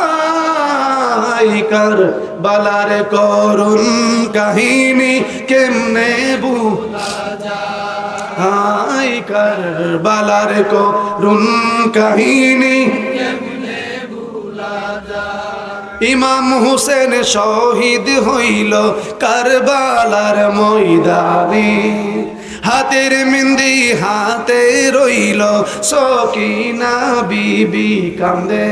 কারবালার করুণ কাহিনী কেমনে ভুলা যায়, কারবালার করুণ কাহিনী কেমনে ভুলা যায়। ইমাম হুসেন শহীদ হইল কারবালার ময়দানে, হাতের মেহেন্দি হাতে রইল সকিনা বিবি কান্দে।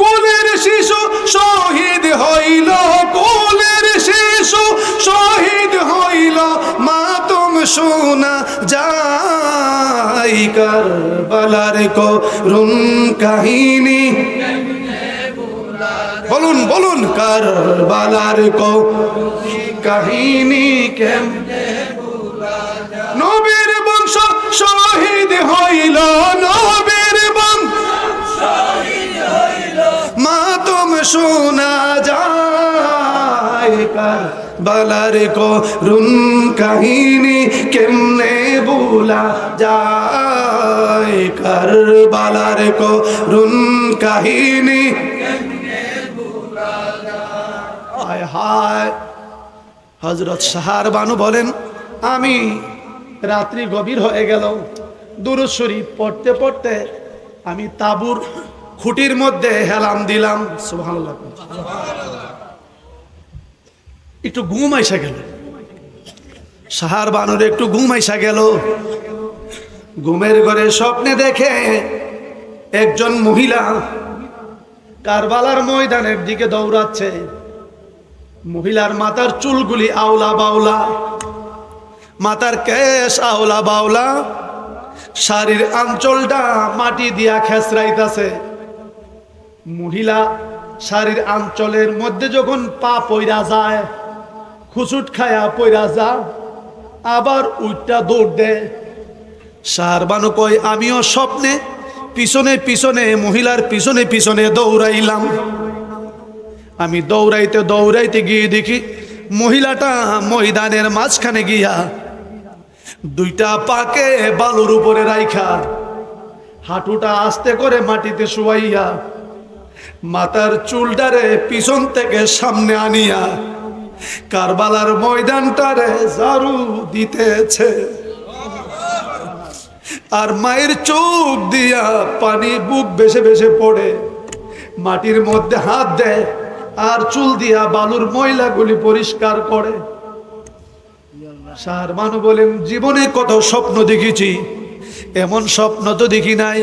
কোলের শিশু শহীদ হইল, কোলের শিশু শহীদ হইল, মাতম শোনা যায়, কারবালার করুণ কাহিনী। বলুন বলুন, কারবালার করুণ কাহিনী কেমনে ভুলা যায়। নবীর বংশ শহীদ হইল, নবীর বংশ শহীদ হইল, মাতম শোনা যায়, কারবালার করুণ কাহিনী কেমনে ভুলা যায়, কারবালার করুণ কাহিনী কেমনে ভুলা যায়। হায় হায়। হযরত সাহার বানু বলেন, আমি রাত্রি গভীর হয়ে গেল, দুরূদ শরীফ পড়তে পড়তে আমি তাঁবুর খুঁটির মধ্যে হেলাম দিলাম। সুবহানাল্লাহ। একটু ঘুম আইসা গেল, সাহার বানুর একটু ঘুম আইসা গেল। ঘুমের ঘরে স্বপ্নে দেখে একজন মহিলা কারবালার ময়দানের দিকে দৌড়াচ্ছে। মহিলার মাথার চুলগুলি আওলা বাউলা, মাথার কেশ আওলা বাউলা, শাড়ির আঁচলটা মাটি দিয়া খেসরাইতাছে। মহিলা শাড়ির আঁচলের মধ্যে যখন পা পইরা যায়, খুচুট খায়া পইরা যা, আবার উইটা দৌড় দেয়। সাহার বানু কয়, আমিও স্বপ্নে পিছনে পিছনে মহিলার পিছনে পিছনে দৌড়াইলাম। আমি দৌড়াইতে দৌড়াইতে গিয়ে দেখি মহিলাটা ময়দানের মাঝখানে গিয়া দুইটা পাকে বালুর উপরে রাইখা, হাঁটুটা আস্তে করে মাটিতে শুয়াইয়া, মাথার চুলটারে পিছন থেকে সামনে আনিয়া কারবালার ময়দানটারে ঝাড়ু দিতেছে। আর মায়ের চোখ দিয়া পানি বুক বেশে বেশে পড়ে, মাটির মধ্যে হাত দেয় আর চুল দিয়া বালুর ময়লাগুলি পরিষ্কার করে। সাহার বানু বলেন, জীবনে কত স্বপ্ন দেখেছি, এমন স্বপ্ন তো দেখি নাই।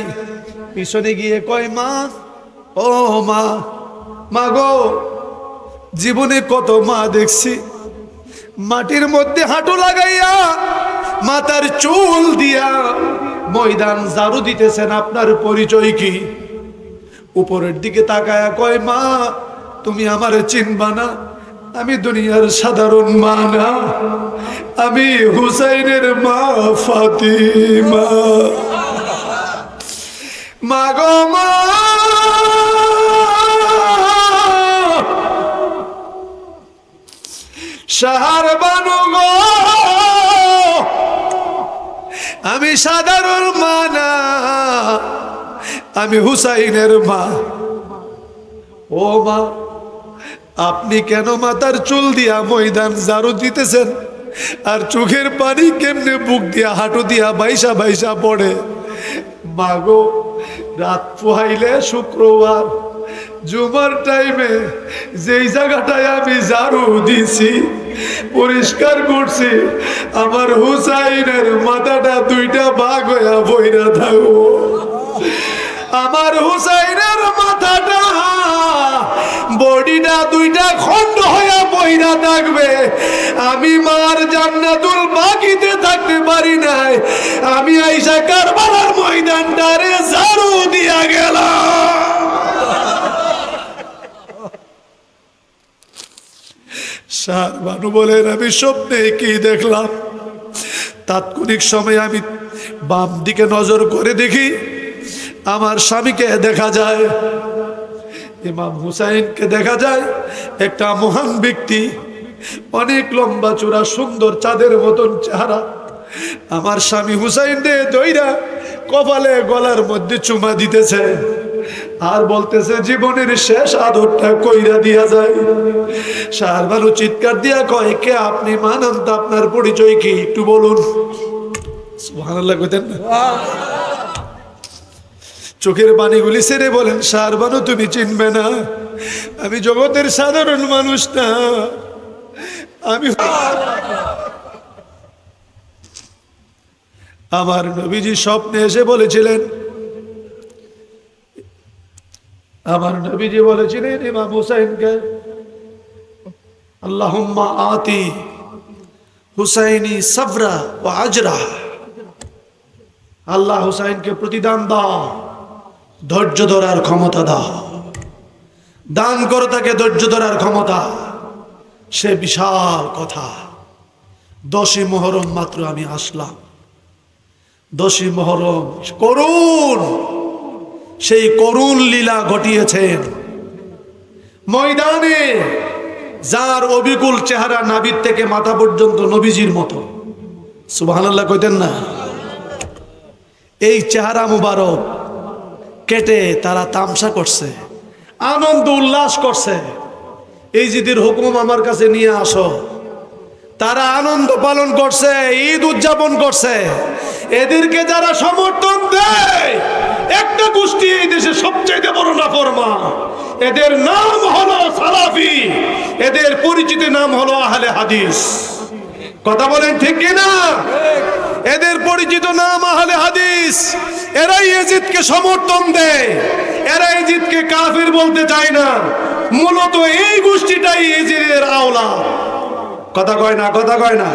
পিছনে গিয়ে কয়, মা, ও মা, মা গো, জীবনে কত মা দেখছি, মাটির মধ্যে হাঁটু লাগাইয়া মাথার চুল দিয়া ময়দান ঝাড়ু দিতেছেন, আপনার পরিচয় কি? উপরের দিকে তাকায়া কয়, মা, তুমি আমারে চিনবা না, আমি দুনিয়ার সাধারণ মা না, আমি হুসাইনের মা ফাতিমা। মা গো মা, শাহার বানু গো, আমি সাধারণ মা না, আমি হুসাইনের মা। ও মা, আপনি কেন মাথার চুল দিয়া ময়দান ঝাড়ু দিতেছেন আর চোখের পানি কেমনে বুক দিয়া হাঁটু দিয়া বাইসা বাইসা পড়ে? মাগো, রাত পোহাইলে শুক্রবার জুমার টাইমে যেই জায়গাটায় আমি ঝাড়ু দিছি পরিষ্কার করছি, আমার হুসাইনের মাথাটা দুইটা ভাগ হইয়া বইরা থাকবো। আমার হুসাইনের মাথাটা বডিটা দুইটা খন্ড হইয়া বইরা থাকবে। আমি মার জান্নাতুল বাকিতে থাকতে পারি নাই, আমি আইসা কারবালার ময়দানটারে ঝাড়ু দিয়া গেলাম। শাহ বানু বলেন, আমি স্বপ্নে কি দেখলাম? তাৎক্ষণিক সময়ে আমি বাম দিকে নজর করে দেখি আমার স্বামীকে দেখা যায়, ইমাম হুসাইনকে দেখা যায়। একটা মহান ব্যক্তি, অনেক লম্বা চূড়া, সুন্দর চাঁদের মতন চেহারা। আমার স্বামী হুসাইন দে দইরা কপালে গলার মধ্যে চুমা দিতেছে আর বলতেছে, জীবনের শেষ আদরটা কইরা দিয়া যায়। শাহবানু চিৎকার দিয়া কয়, কে আপনি? মানান তো, আপনার পরিচয় কি একটু বলুন। সুবহানাল্লাহ কইতেন না? চোখের পানিগুলি ছেড়ে বলেন, শাহবানু তুমি চিনবে না, আমি জগতের সাধারণ মানুষ না, আমি আমার নবীজি স্বপ্নে এসে বলেছিলেন, আমার নবীজি বলেছিলেন ইমাম হুসাইনকে, আল্লাহুম্মা আতি হুসাইনি সাবরা ওয়া আজরা, আল্লাহ হুসাইনকে প্রতিদান দাও, ধৈর্য ধরার ক্ষমতা দাও। দান করো তাকে ধৈর্য ধরার ক্ষমতা। সে বিশাল কথা। 10ই মুহররম মাত্র আমি আসলাম, 10ই মুহররম করুণ, সেই করুণ লীলা ঘটিয়েছেন ময়দানে, যার অবিকুল চেহারা নাভির থেকে মাথা পর্যন্ত নবীজির মতো। সুবহানাল্লাহ কইতেন না? এই চেহারা মুবারক কেটে তারা তামসা করছে, আনন্দ উল্লাস করছে। এই জিদের হুকুম আমার কাছে নিয়ে আসো। তারা আনন্দ পালন করছে, ঈদ উদযাপন করছে। এদেরকে যারা সমর্থন দেয়, একটা গোষ্ঠী এই দেশে সবচেয়ে বড় নাফরমান, এদের নাম হলো সালাফি, এদের পরিচিত নাম হলো আহলে হাদিস। কথা বলেন ঠিক কিনা? এদের পরিচিত নাম আহলে হাদিস। এরাই ইয়াজিদকে সমর্থন দেয়, এরা ইয়াজিদকে কাফির বলতে চায় না। মূলত এই গোষ্ঠীটাই ইয়াজিদের আওলা। কথা কয় না? কথা কয় না?